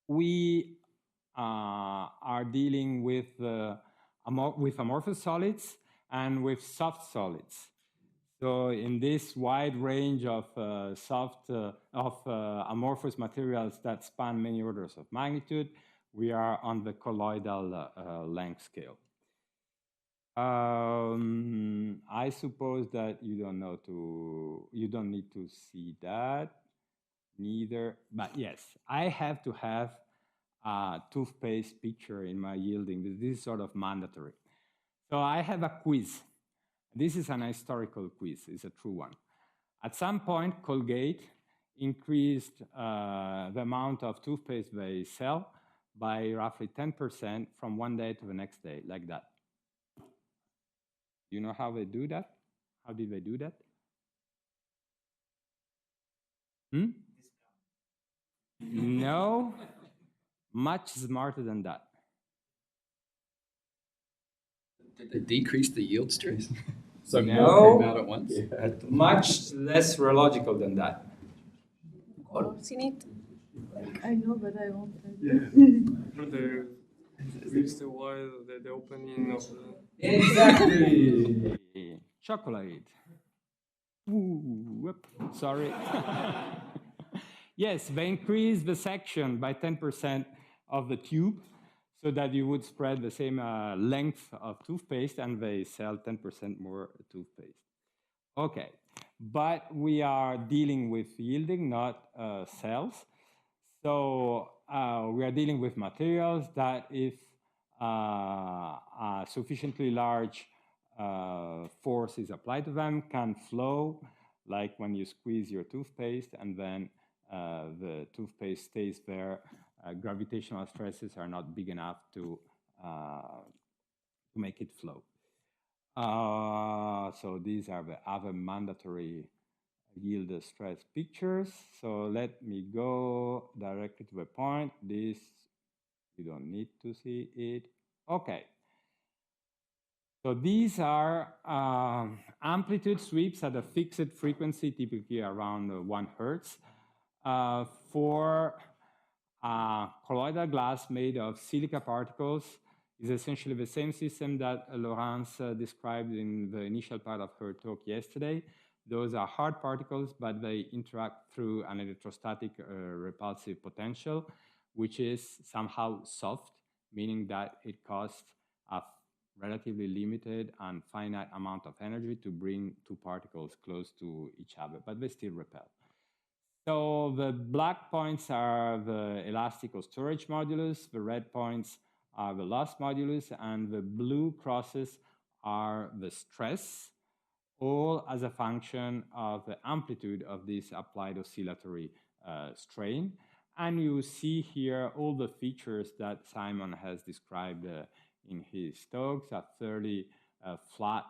we are dealing with amorphous solids and with soft solids. So in this wide range of amorphous materials that span many orders of magnitude, we are on the colloidal length scale. I suppose that you don't need to see that, neither, but yes, I have to have a toothpaste picture in my yielding. This is sort of mandatory. So I have a quiz. This is an historical quiz, it's a true one. At some point, Colgate increased the amount of toothpaste they sell by roughly 10% from one day to the next day, like that. You know how they do that? How did they do that? No, much smarter than that. Did it decrease the yield stress? So no, came out at once? Yeah. Much less logical than that. I've seen it. I know, but I won't. The while the opening of the... Exactly. Chocolate. Ooh, whoop, sorry. Yes, they increased the section by 10% of the tube so that you would spread the same length of toothpaste, and they sell 10% more toothpaste. Okay, but we are dealing with yielding, not cells. So we are dealing with materials that if a sufficiently large force is applied to them, can flow, like when you squeeze your toothpaste and then the toothpaste stays there. Gravitational stresses are not big enough to make it flow. So these are the other mandatory yield stress pictures. So let me go directly to the point. This, you don't need to see it. Okay. So these are amplitude sweeps at a fixed frequency, typically around 1 Hertz, for Colloidal glass made of silica particles is essentially the same system that Laurence described in the initial part of her talk yesterday. Those are hard particles, but they interact through an electrostatic repulsive potential, which is somehow soft, meaning that it costs a relatively limited and finite amount of energy to bring two particles close to each other, but they still repel. So the black points are the elastical storage modulus, the red points are the loss modulus, and the blue crosses are the stress, all as a function of the amplitude of this applied oscillatory strain. And you see here all the features that Simon has described in his talks, a fairly flat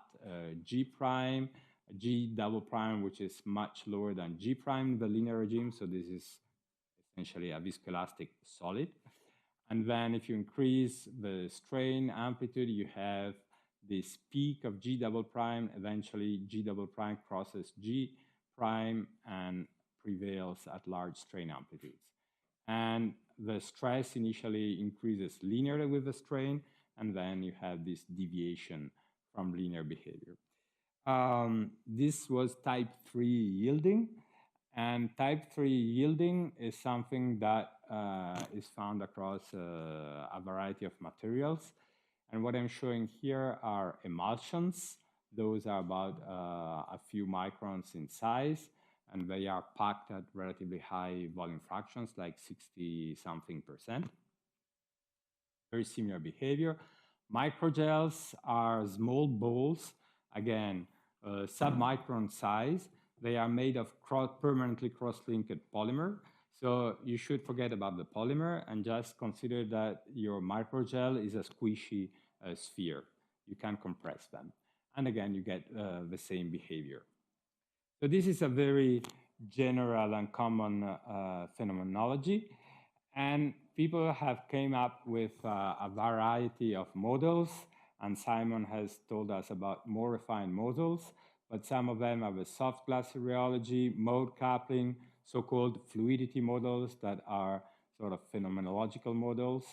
G prime, G double prime, which is much lower than G prime in the linear regime. So this is essentially a viscoelastic solid. And then if you increase the strain amplitude, you have this peak of G double prime. Eventually, G double prime crosses G prime and prevails at large strain amplitudes. And the stress initially increases linearly with the strain, and then you have this deviation from linear behavior. This was type 3 yielding, and type 3 yielding is something that is found across a variety of materials. And what I'm showing here are emulsions. Those are about a few microns in size, and they are packed at relatively high volume fractions, like 60-something%. Very similar behavior. Microgels are small balls, again, sub-micron size. They are made of permanently cross-linked polymer. So you should forget about the polymer and just consider that your microgel is a squishy sphere. You can compress them. And again, you get the same behavior. So this is a very general and common phenomenology. And people have came up with a variety of models, and Simon has told us about more refined models, but some of them are the soft glass rheology, mode coupling, so-called fluidity models that are sort of phenomenological models.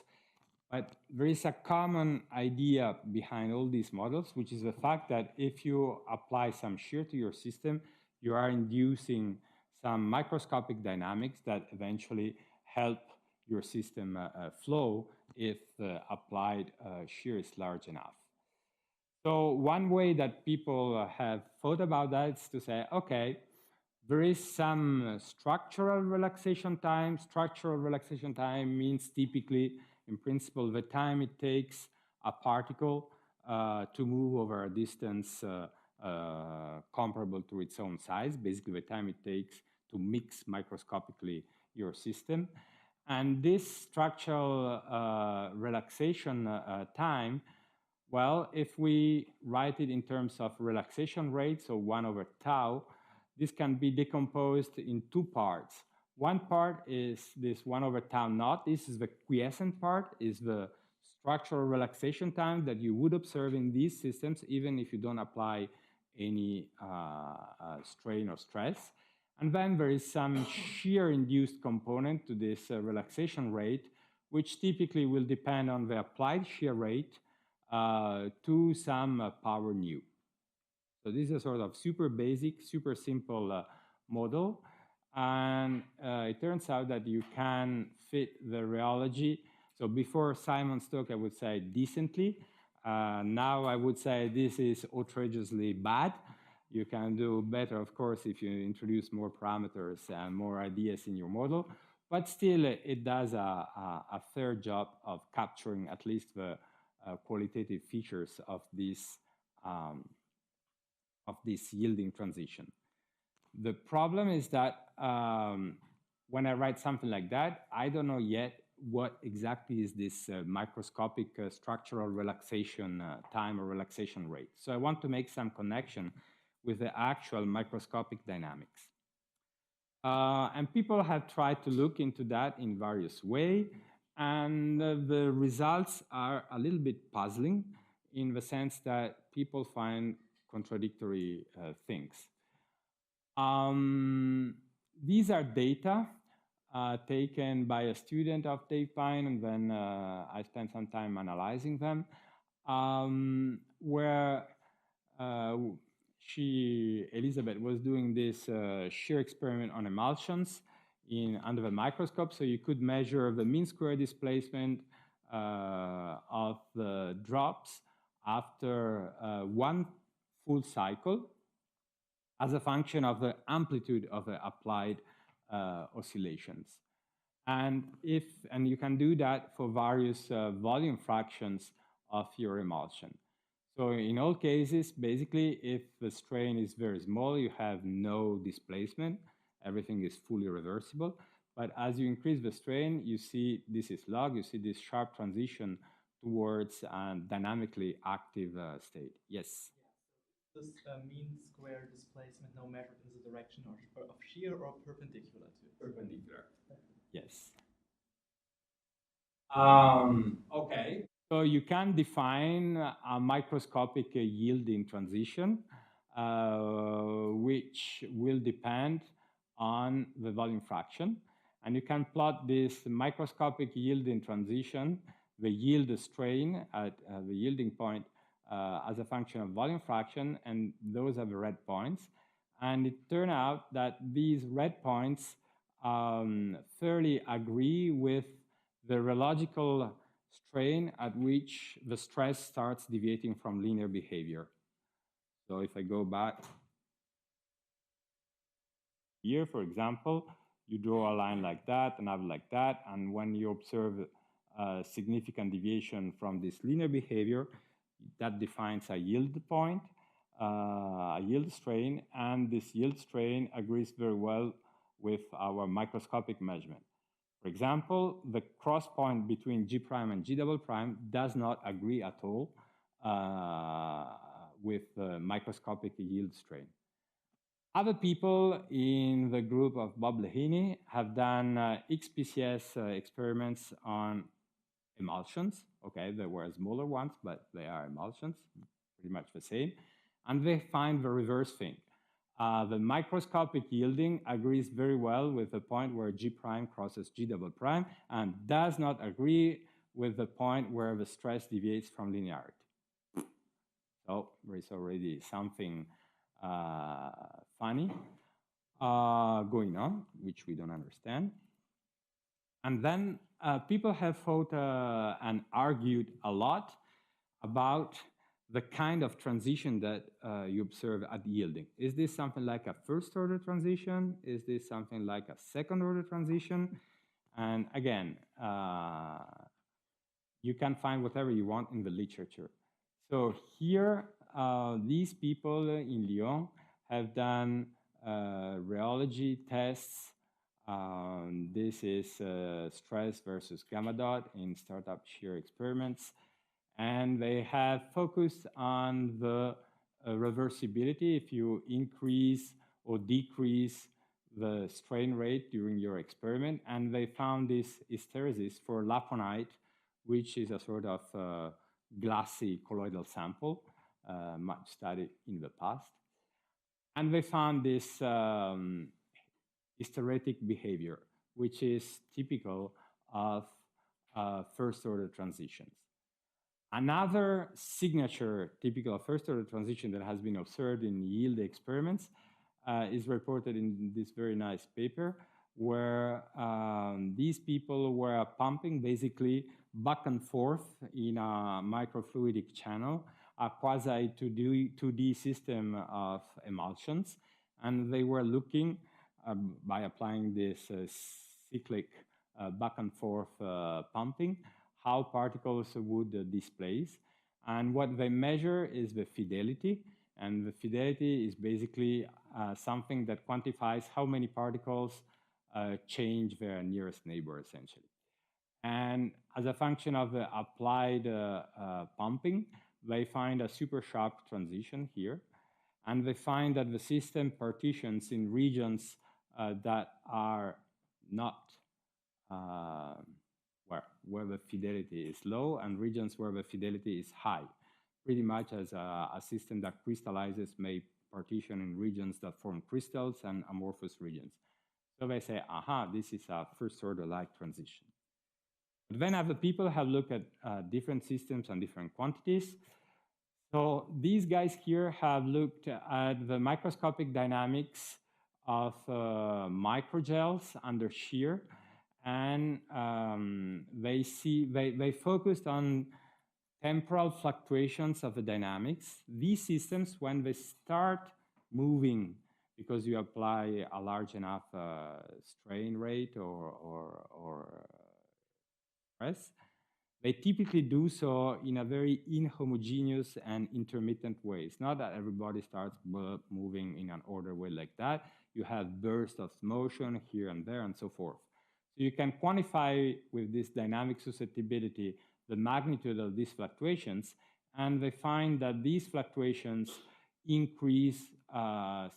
But there is a common idea behind all these models, which is the fact that if you apply some shear to your system, you are inducing some microscopic dynamics that eventually help your system flow if the applied shear is large enough. So one way that people have thought about that is to say, okay, there is some structural relaxation time. Structural relaxation time means typically, in principle, the time it takes a particle to move over a distance comparable to its own size, basically the time it takes to mix microscopically your system. And this structural relaxation time, well, if we write it in terms of relaxation rate, so 1 over tau, this can be decomposed in two parts. One part is this 1 over tau naught. This is the quiescent part, is the structural relaxation time that you would observe in these systems, even if you don't apply any strain or stress. And then there is some shear-induced component to this relaxation rate, which typically will depend on the applied shear rate to some power nu. So this is a sort of super basic, super simple model. And it turns out that you can fit the rheology. So before Simon's talk, I would say decently. Now I would say this is outrageously bad. You can do better, of course, if you introduce more parameters and more ideas in your model. But still, it does a fair job of capturing at least the qualitative features of this yielding transition. The problem is that when I write something like that, I don't know yet what exactly is this microscopic structural relaxation time or relaxation rate. So I want to make some connection with the actual microscopic dynamics. And people have tried to look into that in various ways, and the results are a little bit puzzling in the sense that people find contradictory things. These are data taken by a student of Dave Pine, and then I spent some time analyzing them, where Elizabeth, was doing this shear experiment on emulsions under the microscope, so you could measure the mean square displacement of the drops after one full cycle as a function of the amplitude of the applied oscillations. And you can do that for various volume fractions of your emulsion. So in all cases, basically, if the strain is very small, you have no displacement. Everything is fully reversible. But as you increase the strain, you see this is log, you see this sharp transition towards a dynamically active state. Yes? This mean square displacement now measured in the direction of shear or perpendicular to it? Perpendicular. Yes. Okay. So you can define a microscopic yielding transition, which will depend on the volume fraction. And you can plot this microscopic yielding transition, the yield strain at the yielding point as a function of volume fraction, and those are the red points. And it turned out that these red points fairly agree with the rheological strain at which the stress starts deviating from linear behavior. So if I go back here, for example, you draw a line like that, another like that, and when you observe a significant deviation from this linear behavior, that defines a yield point, a yield strain, and this yield strain agrees very well with our microscopic measurement. For example, the cross point between G prime and G double prime does not agree at all with the microscopic yield strain. Other people in the group of Bob Lehini have done XPCS experiments on emulsions. Okay, there were smaller ones, but they are emulsions, pretty much the same. And they find the reverse thing. The microscopic yielding agrees very well with the point where G prime crosses G double prime and does not agree with the point where the stress deviates from linearity. So there is already something funny going on, which we don't understand. And then people have thought and argued a lot about the kind of transition that you observe at yielding. Is this something like a first order transition? Is this something like a second order transition? And again, you can find whatever you want in the literature. So here, these people in Lyon have done rheology tests. This is stress versus gamma dot in startup shear experiments. And they have focused on the reversibility if you increase or decrease the strain rate during your experiment. And they found this hysteresis for laponite, which is a sort of glassy colloidal sample, much studied in the past. And they found this hysteretic behavior, which is typical of first-order transitions. Another signature typical of first-order transition that has been observed in yield experiments is reported in this very nice paper, where these people were pumping basically back and forth in a microfluidic channel, a quasi 2D system of emulsions, and they were looking by applying this cyclic back and forth pumping, how particles would displace. And what they measure is the fidelity. And the fidelity is basically something that quantifies how many particles change their nearest neighbor, essentially. And as a function of the applied pumping, they find a super sharp transition here. And they find that the system partitions in regions that are not where the fidelity is low, and regions where the fidelity is high, pretty much as a system that crystallizes may partition in regions that form crystals and amorphous regions. So they say, aha, this is a first order light transition. But then other people have looked at different systems and different quantities. So these guys here have looked at the microscopic dynamics of microgels under shear, and they focused on temporal fluctuations of the dynamics. These systems, when they start moving, because you apply a large enough strain rate or stress, they typically do so in a very inhomogeneous and intermittent way. It's not that everybody starts moving in an order way like that. You have bursts of motion here and there and so forth. So you can quantify with this dynamic susceptibility the magnitude of these fluctuations, and they find that these fluctuations increase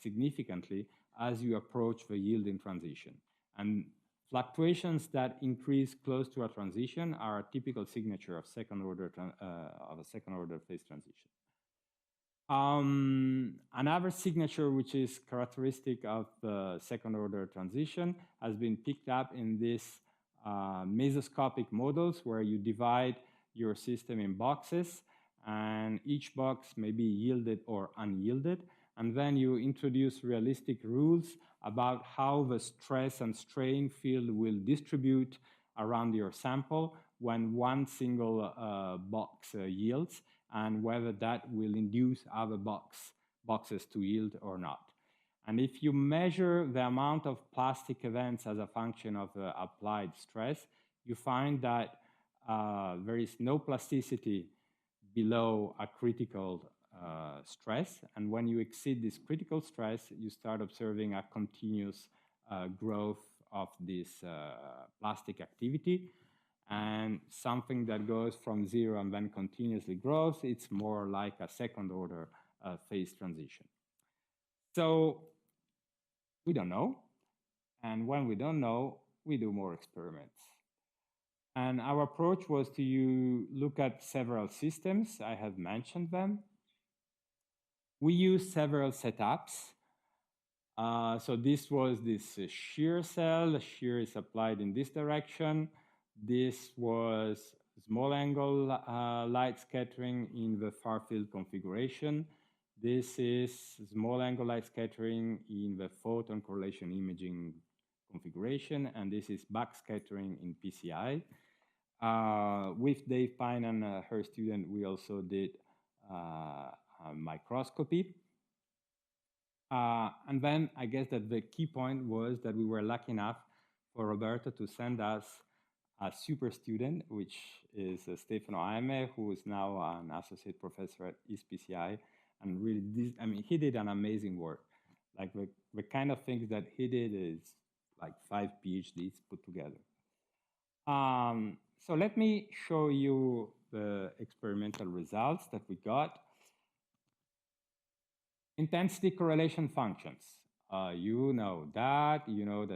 significantly as you approach the yielding transition. And fluctuations that increase close to a transition are a typical signature of a second order phase transition. Another signature which is characteristic of the second order transition has been picked up in these mesoscopic models where you divide your system in boxes, and each box may be yielded or unyielded. And then you introduce realistic rules about how the stress and strain field will distribute around your sample when one single box yields, and whether that will induce other boxes to yield or not. And if you measure the amount of plastic events as a function of applied stress, you find that there is no plasticity below a critical stress. And when you exceed this critical stress, you start observing a continuous growth of this plastic activity. And something that goes from zero and then continuously grows, it's more like a second order phase transition. So we don't know. And when we don't know, we do more experiments. And our approach was to look at several systems. I have mentioned them. We used several setups. So this was this shear cell. The shear is applied in this direction. This was small angle light scattering in the far field configuration. This is small angle light scattering in the photon correlation imaging configuration, and this is backscattering in PCI. With Dave Pine and her student, we also did microscopy. And then I guess that the key point was that we were lucky enough for Roberto to send us a super student, which is Stefano Aime, who is now an associate professor at ESPCI. And really, he did an amazing work. Like the kind of things that he did is like 5 PhDs put together. So let me show you the experimental results that we got. Intensity correlation functions. You know that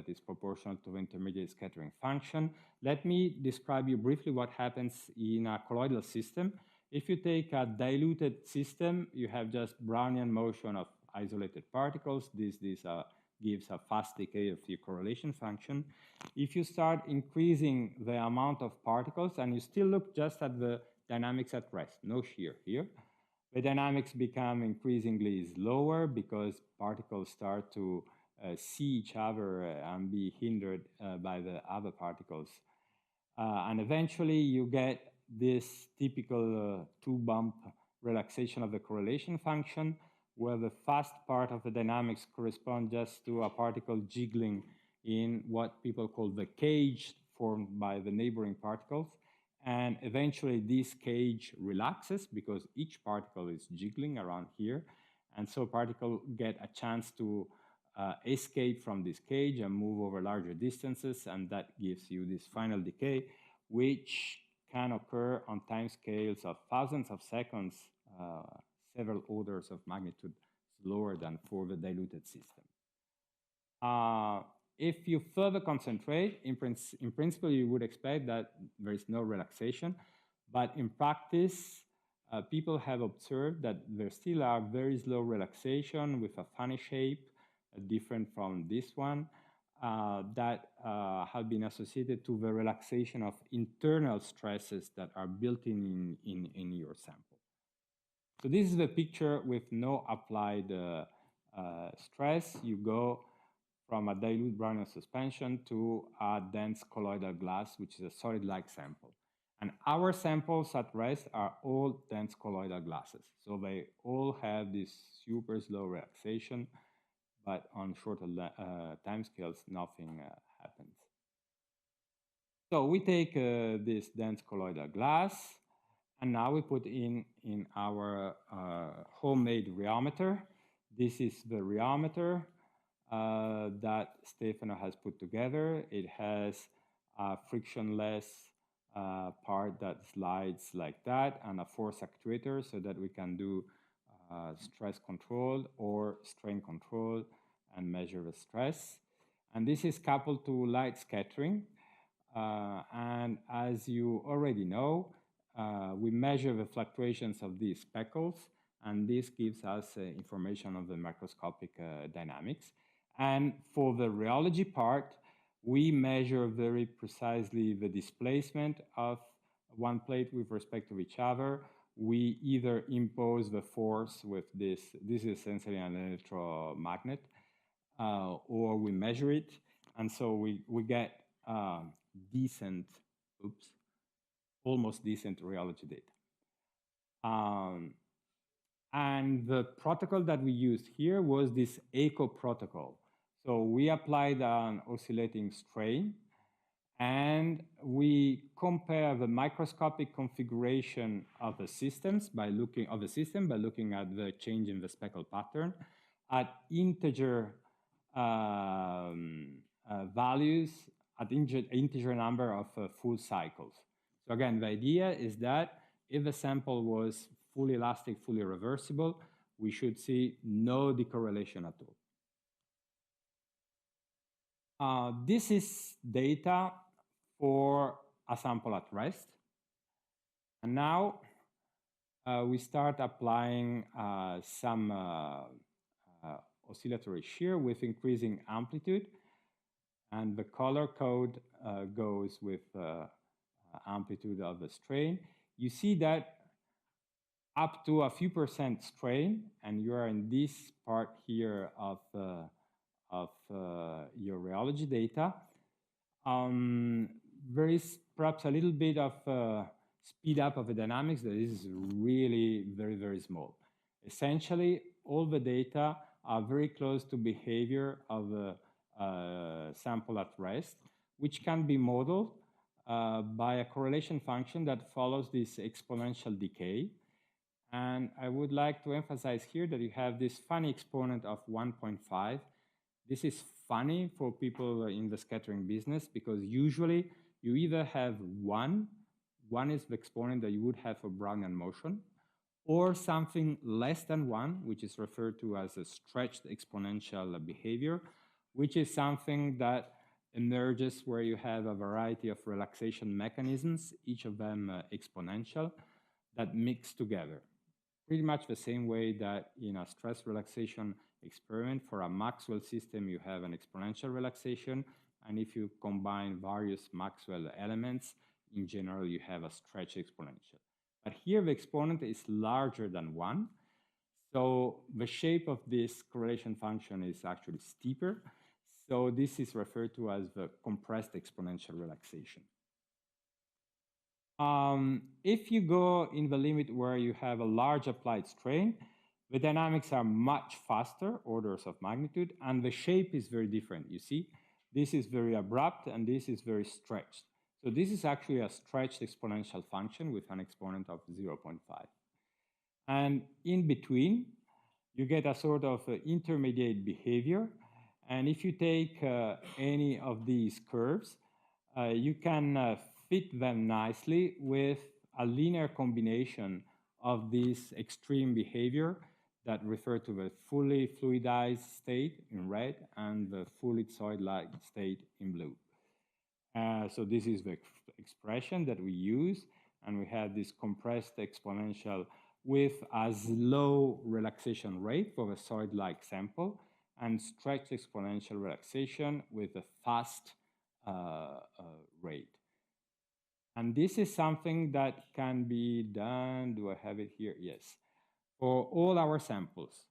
it's proportional to the intermediate scattering function. Let me describe you briefly what happens in a colloidal system. If you take a diluted system, you have just Brownian motion of isolated particles. This gives a fast decay of the correlation function. If you start increasing the amount of particles, and you still look just at the dynamics at rest, no shear here, the dynamics become increasingly slower because particles start to see each other and be hindered by the other particles. And eventually you get this typical two-bump relaxation of the correlation function, where the fast part of the dynamics correspond just to a particle jiggling in what people call the cage formed by the neighboring particles. And eventually this cage relaxes because each particle is jiggling around here. And so particles get a chance to escape from this cage and move over larger distances. And that gives you this final decay, which can occur on time scales of thousands of seconds, several orders of magnitude slower than for the diluted system. If you further concentrate, in principle, you would expect that there is no relaxation. But in practice, people have observed that there still are very slow relaxation with a funny shape, different from this one. that have been associated to the relaxation of internal stresses that are built in your sample. So this is the picture with no applied stress. You go from a dilute Brownian suspension to a dense colloidal glass, which is a solid-like sample. And our samples at rest are all dense colloidal glasses. So they all have this super slow relaxation, but on shorter timescales, nothing happens. So we take this dense colloidal glass, and now we put in our homemade rheometer. This is the rheometer that Stefano has put together. It has a frictionless part that slides like that, and a force actuator so that we can do stress control or strain control and measure the stress. And this is coupled to light scattering. And as you already know, we measure the fluctuations of these speckles, and this gives us information of the microscopic dynamics. And for the rheology part, we measure very precisely the displacement of one plate with respect to each other. We either impose the force with this is essentially an electromagnet, or we measure it. And so we get decent, almost decent rheology data. And the protocol that we used here was this ECO protocol. So we applied an oscillating strain, and we compare the microscopic configuration of the systems by looking at the change in the speckle pattern at integer values, at integer number of full cycles. So again, the idea is that if the sample was fully elastic, fully reversible, we should see no decorrelation at all. This is data for a sample at rest. And now we start applying some oscillatory shear with increasing amplitude. And the color code goes with amplitude of the strain. You see that up to a few percent strain, and you are in this part here of your rheology data. There is perhaps a little bit of speed up of the dynamics that is really very, very small. Essentially, all the data are very close to behavior of the sample at rest, which can be modeled by a correlation function that follows this exponential decay. And I would like to emphasize here that you have this funny exponent of 1.5. This is funny for people in the scattering business because usually you either have one is the exponent that you would have for Brownian motion, or something less than 1, which is referred to as a stretched exponential behavior, which is something that emerges where you have a variety of relaxation mechanisms, each of them exponential, that mix together. Pretty much the same way that in a stress relaxation experiment for a Maxwell system, you have an exponential relaxation. And if you combine various Maxwell elements, in general, you have a stretch exponential. But here the exponent is larger than 1. So the shape of this correlation function is actually steeper. So this is referred to as the compressed exponential relaxation. If you go in the limit where you have a large applied strain, the dynamics are much faster, orders of magnitude, and the shape is very different. You see, this is very abrupt and this is very stretched. So this is actually a stretched exponential function with an exponent of 0.5. And in between, you get a sort of intermediate behavior. And if you take any of these curves, you can fit them nicely with a linear combination of this extreme behavior that refer to the fully fluidized state in red and the fully ellipsoid-like state in blue. So this is the expression that we use, and we have this compressed exponential with a slow relaxation rate for the solid-like sample, and stretch exponential relaxation with a fast rate. And this is something that can be done. Do I have it here? Yes. For all our samples,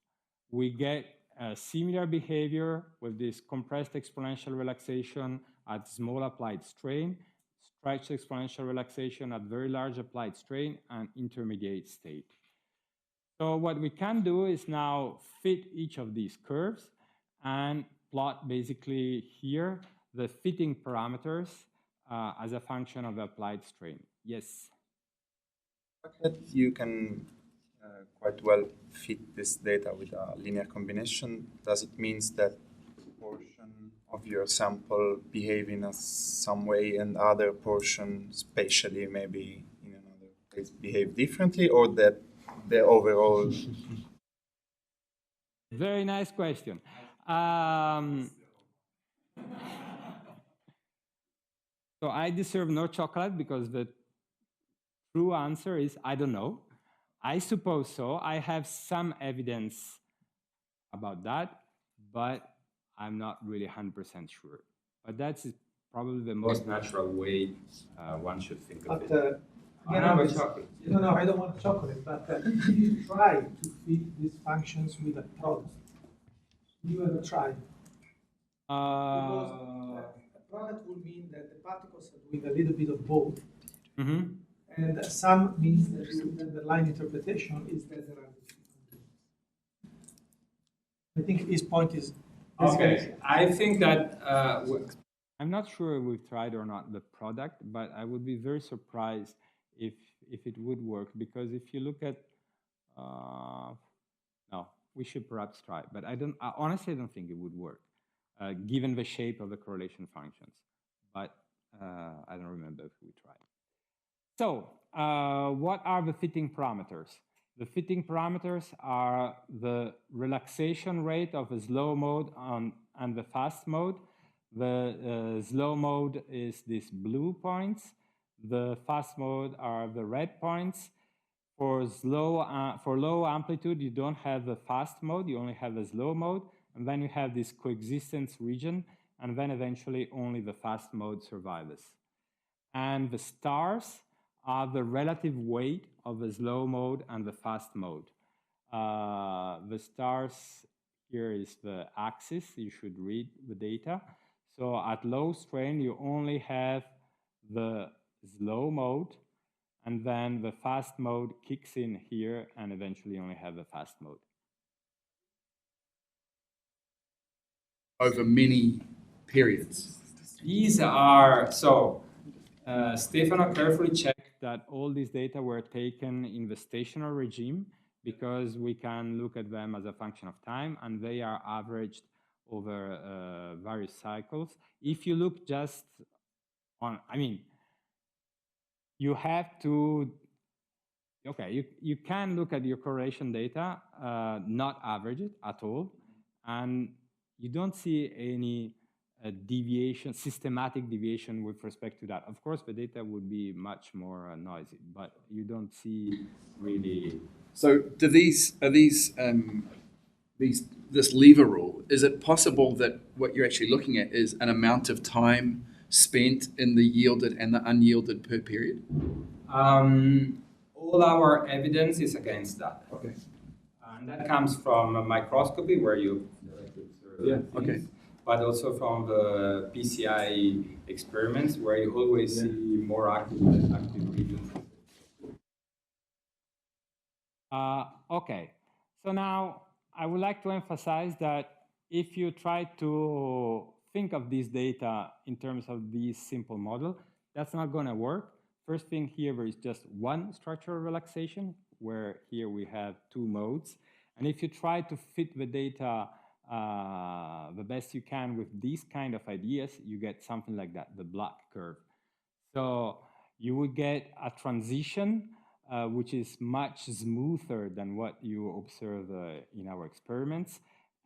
we get a similar behavior with this compressed exponential relaxation at small applied strain, stretched exponential relaxation at very large applied strain, and intermediate state. So what we can do is now fit each of these curves and plot basically here the fitting parameters as a function of the applied strain. Yes? That you can quite well fit this data with a linear combination. Does it mean that portion of your sample behave in some way and other portion spatially maybe in another place behave differently, or that the overall? Very nice question. So I deserve no chocolate because the true answer is I don't know. I suppose so. I have some evidence about that, but I'm not really 100% sure. But that's probably the most natural way one should think of it. I have a chocolate. No, I don't want chocolate, but if you try to fit these functions with a product, you ever tried? Because a product will mean that the particles are doing a little bit of both. Mm-hmm. And some means that the line interpretation is that there are different. I think his point is. Okay, I think that I'm not sure if we've tried or not the product, but I would be very surprised if it would work, because if you look at no, we should perhaps try, but I honestly don't think it would work given the shape of the correlation functions, but I don't remember if we tried. So what are the fitting parameters? The fitting parameters are the relaxation rate of the slow mode and the fast mode. The slow mode is these blue points. The fast mode are the red points. For low amplitude, you don't have the fast mode, you only have the slow mode, and then you have this coexistence region, and then eventually only the fast mode survives. And the stars are the relative weight of the slow mode and the fast mode. The stars here is the axis. You should read the data. So at low strain, you only have the slow mode, and then the fast mode kicks in here, and eventually only have the fast mode. Over many periods. These are, so Stefano carefully checked that all these data were taken in the stationary regime, because we can look at them as a function of time, and they are averaged over various cycles. If you look just on, I mean, you have to, okay, you can look at your correlation data, not average it at all, and you don't see any deviation, systematic deviation with respect to that. Of course, the data would be much more noisy, but you don't see really. So, do this lever rule? Is it possible that what you're actually looking at is an amount of time spent in the yielded and the unyielded per period? All our evidence is against that. Okay. And that comes from microscopy, where you observe things, okay. But also from the PCI experiments, where you always see more active regions. Okay, so now I would like to emphasize that if you try to think of this data in terms of this simple model, that's not going to work. First thing here, there is just one structural relaxation, where here we have two modes. And if you try to fit the data the best you can with these kind of ideas, you get something like that, the black curve. So you would get a transition which is much smoother than what you observe in our experiments,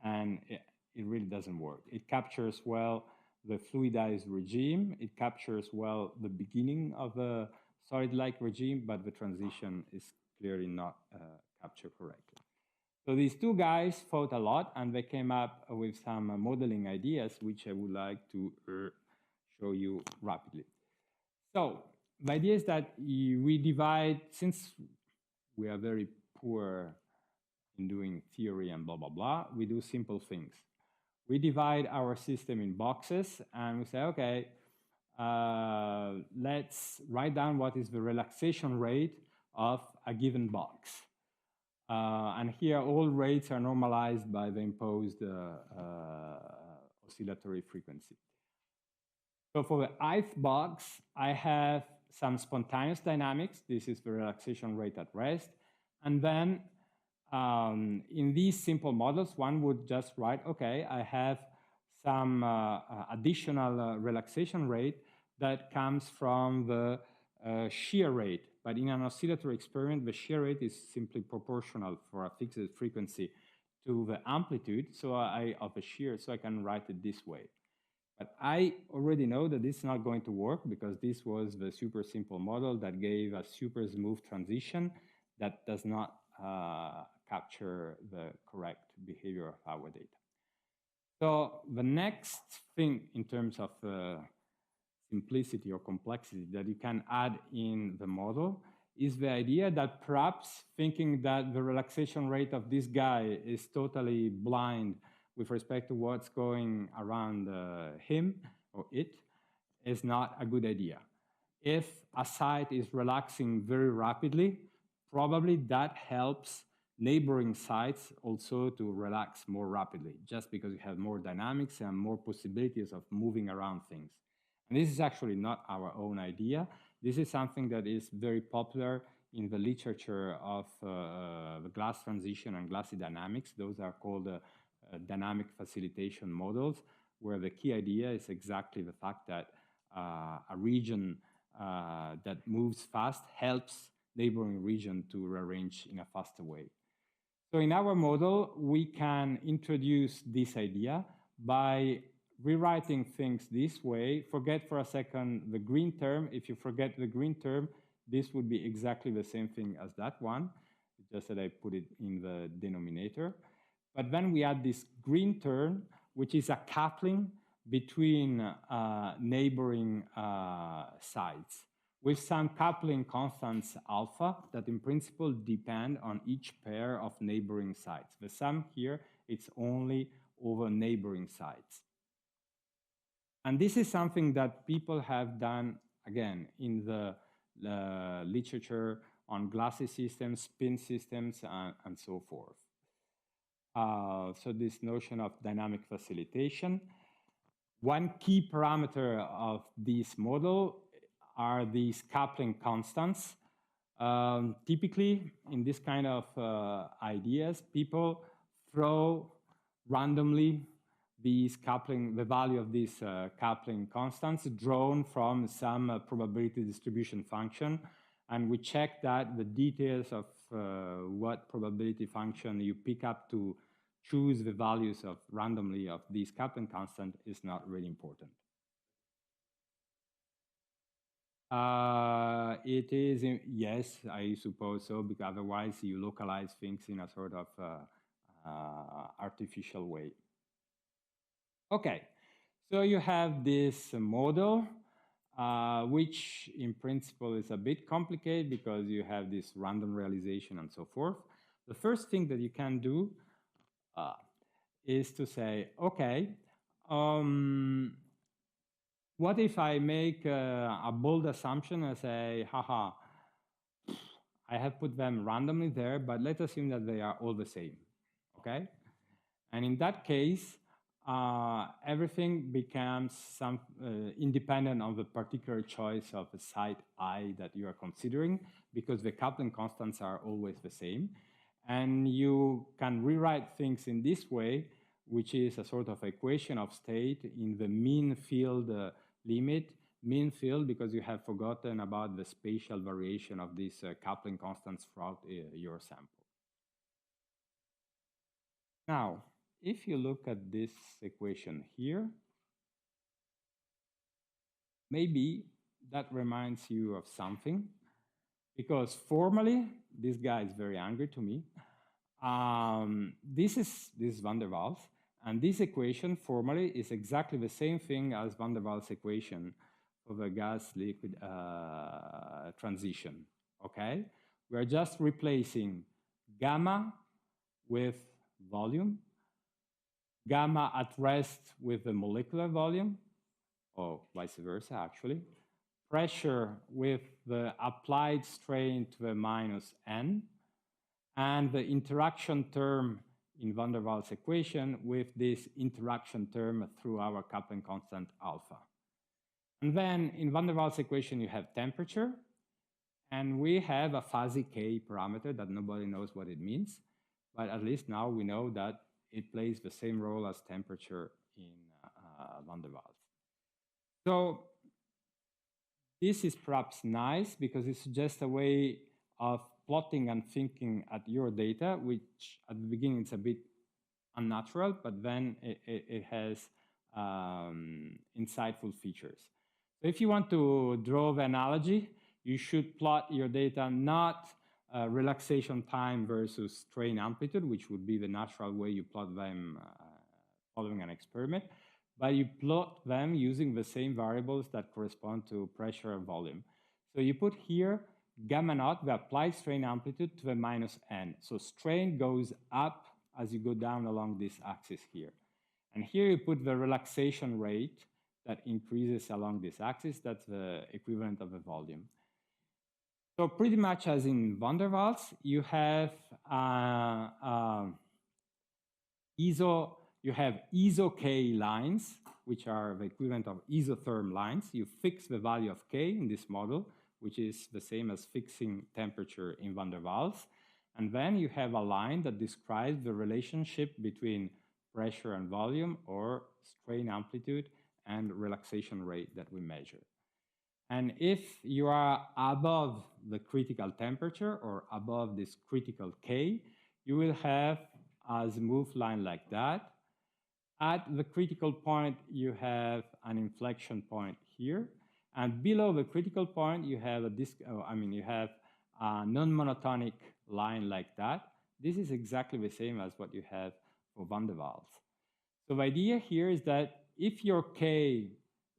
and it really doesn't work. It captures well the fluidized regime, it captures well the beginning of the solid-like regime, but the transition is clearly not captured correctly. So these two guys fought a lot, and they came up with some modeling ideas, which I would like to show you rapidly. So the idea is that we divide, since we are very poor in doing theory and blah, blah, blah, we do simple things. We divide our system in boxes, and we say, okay, let's write down what is the relaxation rate of a given box. And here all rates are normalized by the imposed oscillatory frequency. So for the ith box, I have some spontaneous dynamics. This is the relaxation rate at rest. And then in these simple models, one would just write, okay, I have some additional relaxation rate that comes from the shear rate. But in an oscillatory experiment, the shear rate is simply proportional for a fixed frequency to the amplitude of the shear, so I can write it this way. But I already know that this is not going to work because this was the super simple model that gave a super smooth transition that does not capture the correct behavior of our data. So the next thing in terms of simplicity or complexity that you can add in the model is the idea that perhaps thinking that the relaxation rate of this guy is totally blind with respect to what's going around him or it is not a good idea. If a site is relaxing very rapidly, probably that helps neighboring sites also to relax more rapidly, just because you have more dynamics and more possibilities of moving around things. And this is actually not our own idea. This is something that is very popular in the literature of the glass transition and glassy dynamics. Those are called dynamic facilitation models, where the key idea is exactly the fact that a region that moves fast helps neighboring region to rearrange in a faster way. So in our model, we can introduce this idea by rewriting things this way. Forget for a second the green term. If you forget the green term, this would be exactly the same thing as that one, just that I put it in the denominator. But then we add this green term, which is a coupling between neighboring sites with some coupling constants alpha that in principle depend on each pair of neighboring sites. The sum here, it's only over neighboring sites. And this is something that people have done, again, in the literature on glassy systems, spin systems, and so forth. So this notion of dynamic facilitation. One key parameter of this model are these coupling constants. Typically, in this kind of ideas, people throw randomly these coupling, the value of these coupling constants drawn from some probability distribution function. And we check that the details of what probability function you pick up to choose the values of randomly of these coupling constant is not really important. It is, yes, I suppose so, because otherwise you localize things in a sort of artificial way. Okay, so you have this model, which in principle is a bit complicated because you have this random realization and so forth. The first thing that you can do is to say, okay, what if I make a bold assumption and say, haha, I have put them randomly there, but let's assume that they are all the same, okay? And in that case, everything becomes independent of the particular choice of the site I that you are considering, because the coupling constants are always the same. And you can rewrite things in this way, which is a sort of equation of state in the mean field limit. Mean field because you have forgotten about the spatial variation of these coupling constants throughout your sample. Now, if you look at this equation here, maybe that reminds you of something, because formally, this guy is very angry to me. This is van der Waals, and this equation formally is exactly the same thing as van der Waals equation for the gas-liquid transition, okay? We're just replacing gamma with volume, gamma at rest with the molecular volume, or vice versa actually, pressure with the applied strain to the minus n, and the interaction term in van der Waals equation with this interaction term through our coupling constant alpha. And then in van der Waals equation, you have temperature, and we have a fuzzy k parameter that nobody knows what it means, but at least now we know that it plays the same role as temperature in van der Waals. So this is perhaps nice because it's just a way of plotting and thinking at your data, which at the beginning it's a bit unnatural, but then it has insightful features. So if you want to draw the analogy, you should plot your data not relaxation time versus strain amplitude, which would be the natural way you plot them following an experiment, but you plot them using the same variables that correspond to pressure and volume. So you put here gamma naught, the applied strain amplitude, to the minus n. So strain goes up as you go down along this axis here. And here you put the relaxation rate that increases along this axis. That's the equivalent of the volume. So pretty much as in van der Waals, you have iso k lines, which are the equivalent of isotherm lines. You fix the value of k in this model, which is the same as fixing temperature in van der Waals. And then you have a line that describes the relationship between pressure and volume, or strain amplitude and relaxation rate that we measure. And if you are above the critical temperature or above this critical K, you will have a smooth line like that. At the critical point, you have an inflection point here. And below the critical point, you have a non-monotonic line like that. This is exactly the same as what you have for van der Waals. So the idea here is that if your K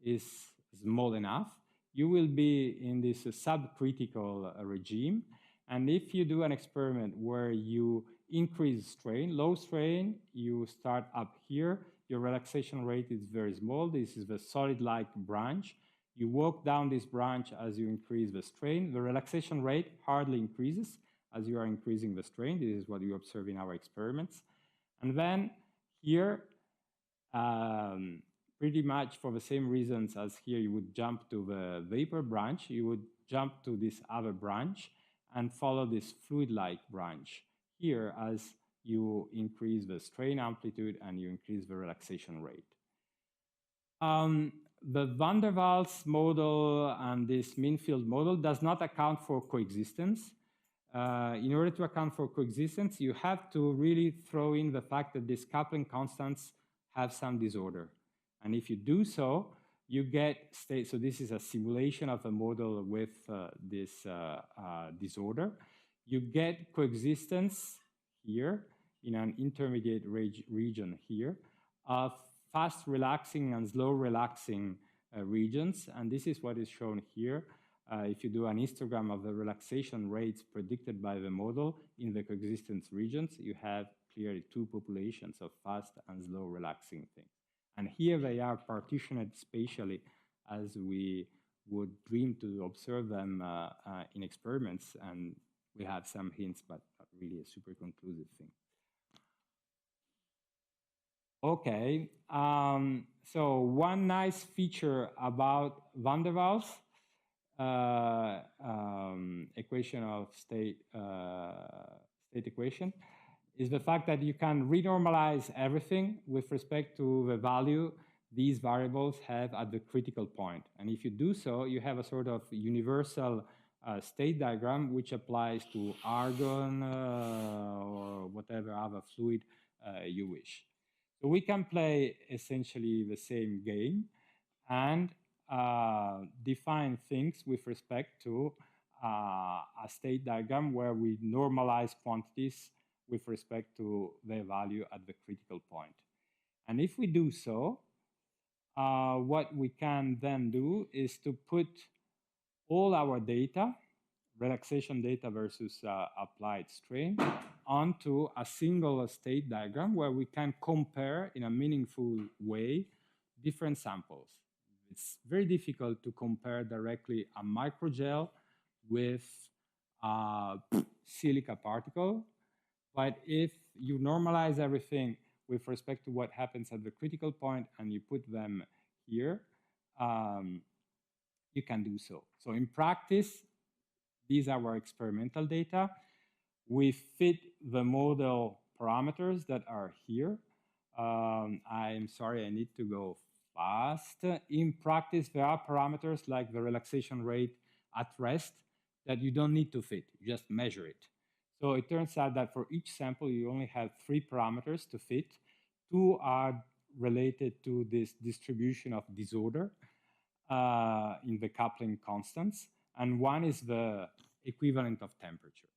is small enough, you will be in this subcritical regime. And if you do an experiment where you increase strain, low strain, you start up here, your relaxation rate is very small. This is the solid-like branch. You walk down this branch as you increase the strain. The relaxation rate hardly increases as you are increasing the strain. This is what you observe in our experiments. And then here, pretty much for the same reasons as here, you would jump to the vapor branch, you would jump to this other branch and follow this fluid-like branch here as you increase the strain amplitude and you increase the relaxation rate. The van der Waals model and this mean field model does not account for coexistence. In order to account for coexistence, you have to really throw in the fact that these coupling constants have some disorder. And if you do so, you get state. So this is a simulation of a model with this disorder. You get coexistence here in an intermediate region here of fast relaxing and slow relaxing regions. And this is what is shown here. If you do an histogram of the relaxation rates predicted by the model in the coexistence regions, you have clearly two populations of fast and slow relaxing things. And here they are partitioned spatially as we would dream to observe them in experiments. And we have some hints, but not really a super conclusive thing. Okay, so one nice feature about van der Waals equation of state equation is the fact that you can renormalize everything with respect to the value these variables have at the critical point. And if you do so, you have a sort of universal state diagram which applies to argon or whatever other fluid you wish. So we can play essentially the same game and define things with respect to a state diagram where we normalize quantities with respect to their value at the critical point. And if we do so, what we can then do is to put all our data, relaxation data versus applied strain, onto a single state diagram where we can compare in a meaningful way different samples. It's very difficult to compare directly a microgel with a silica particle, but if you normalize everything with respect to what happens at the critical point and you put them here, you can do so. So in practice, these are our experimental data. We fit the model parameters that are here. I'm sorry, I need to go fast. In practice, there are parameters like the relaxation rate at rest that you don't need to fit, you just measure it. So it turns out that for each sample, you only have 3 parameters to fit. 2 are related to this distribution of disorder in the coupling constants, and 1 is the equivalent of temperature.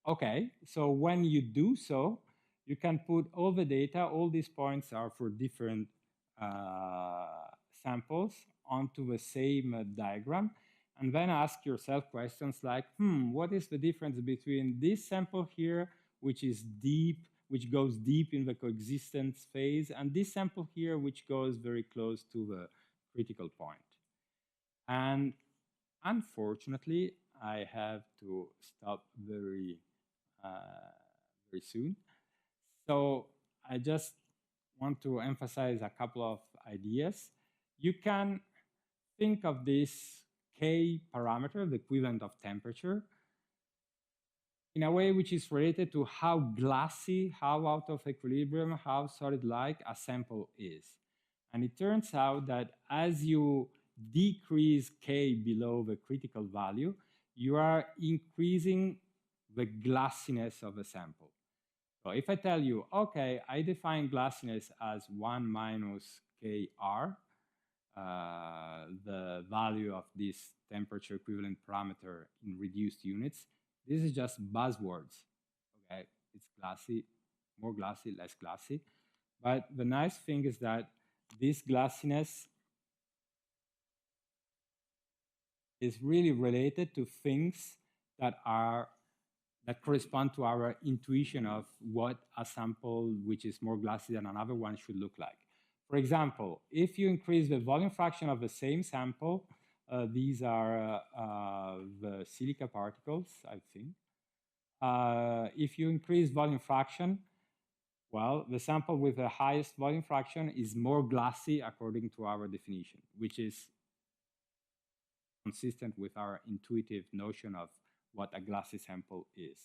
Okay, so when you do so, you can put all the data, all these points are for different samples onto the same diagram, and then ask yourself questions like, what is the difference between this sample here, which is deep, which goes deep in the coexistence phase, and this sample here, which goes very close to the critical point. And unfortunately, I have to stop very soon. So I just want to emphasize a couple of ideas. You can think of this K parameter, the equivalent of temperature, in a way which is related to how glassy, how out of equilibrium, how solid-like a sample is. And it turns out that as you decrease K below the critical value, you are increasing the glassiness of a sample. So if I tell you, okay, I define glassiness as 1 minus Kr, the value of this temperature equivalent parameter in reduced units, this is just buzzwords, okay? It's glassy, more glassy, less glassy. But the nice thing is that this glassiness is really related to things that correspond to our intuition of what a sample which is more glassy than another one should look like. For example, if you increase the volume fraction of the same sample, these are the silica particles, I think. If you increase volume fraction, well, the sample with the highest volume fraction is more glassy according to our definition, which is consistent with our intuitive notion of what a glassy sample is.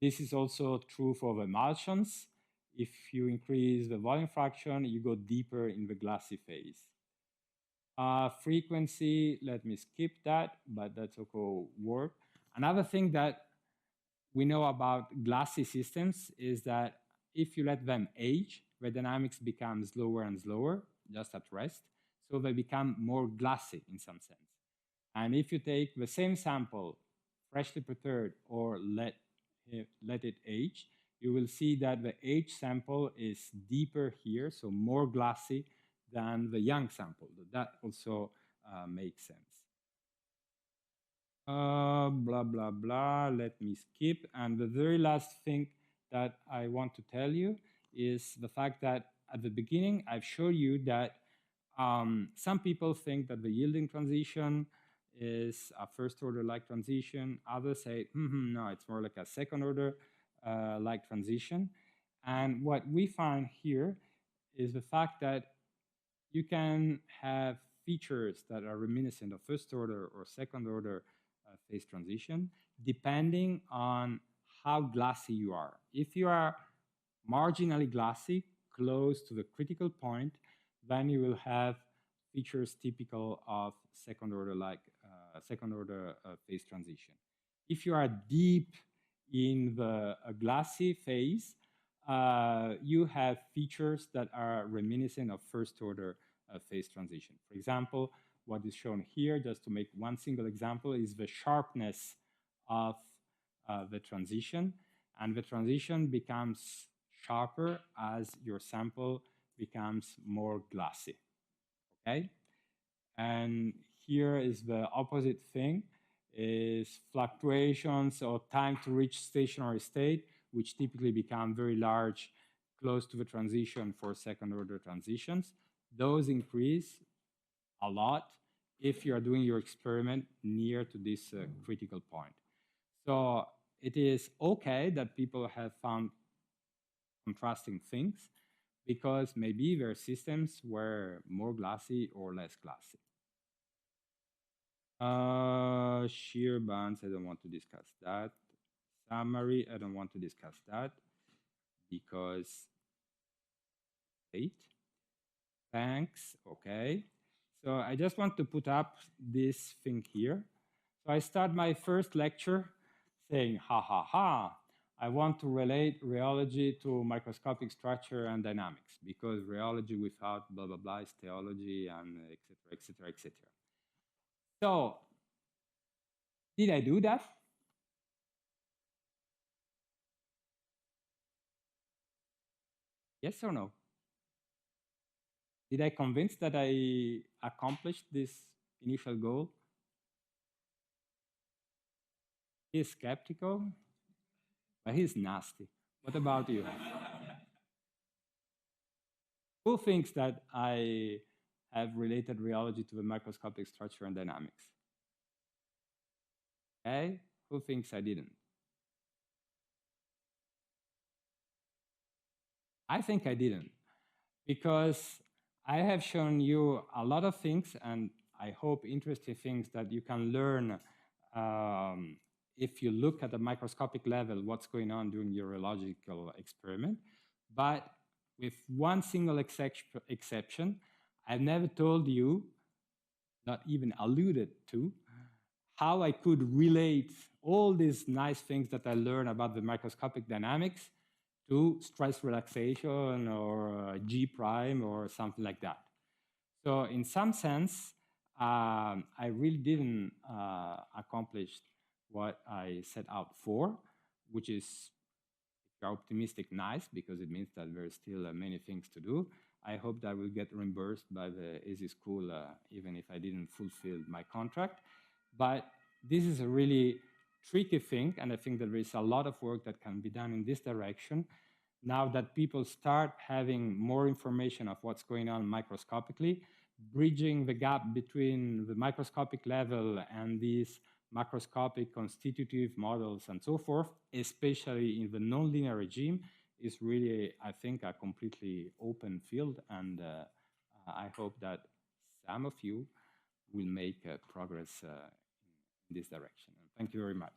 This is also true for the emulsions. If you increase the volume fraction, you go deeper in the glassy phase. Frequency, let me skip that, but that's okay work. Another thing that we know about glassy systems is that if you let them age, the dynamics become slower and slower, just at rest, so they become more glassy in some sense. And if you take the same sample, freshly prepared, or let it age, you will see that the age sample is deeper here, so more glassy than the young sample. That also makes sense. Blah, blah, blah, let me skip. And the very last thing that I want to tell you is the fact that at the beginning, I've showed you that some people think that the yielding transition is a first order like transition. Others say, no, it's more like a second order like transition. And what we find here is the fact that you can have features that are reminiscent of first order or second order phase transition, depending on how glassy you are. If you are marginally glassy, close to the critical point, then you will have features typical of second order phase transition. If you are deep in the glassy phase, you have features that are reminiscent of first order phase transition. For example, what is shown here, just to make one single example, is the sharpness of the transition. And the transition becomes sharper as your sample becomes more glassy, okay? And here is the opposite thing, is fluctuations or time to reach stationary state, which typically become very large close to the transition for second order transitions. Those increase a lot if you are doing your experiment near to this critical point. So it is okay that people have found contrasting things because maybe their systems were more glassy or less glassy. Shear bands, I don't want to discuss that. Summary, I don't want to discuss that because wait. Thanks, okay. So I just want to put up this thing here. So I start my first lecture saying, ha, ha, ha, I want to relate rheology to microscopic structure and dynamics because rheology without blah, blah, blah is theology and et cetera, et cetera, et cetera. So did I do that? Yes or no? Did I convince that I accomplished this initial goal? He's skeptical, but he's nasty. What about you? Who thinks that I have related rheology to the microscopic structure and dynamics? Okay, who thinks I didn't? I think I didn't, because I have shown you a lot of things, and I hope interesting things that you can learn if you look at the microscopic level, what's going on during your rheological experiment. But with one single exception, I've never told you, not even alluded to, how I could relate all these nice things that I learned about the microscopic dynamics to stress relaxation or G prime or something like that. So in some sense, I really didn't accomplish what I set out for, which is, if you're optimistic, nice, because it means that there's still many things to do. I hope that I will get reimbursed by the ESI school, even if I didn't fulfill my contract. But this is a really tricky thing, and I think that there is a lot of work that can be done in this direction. Now that people start having more information of what's going on microscopically, bridging the gap between the microscopic level and these macroscopic constitutive models and so forth, especially in the nonlinear regime, is really, I think, a completely open field. And I hope that some of you will make progress in this direction. And thank you very much.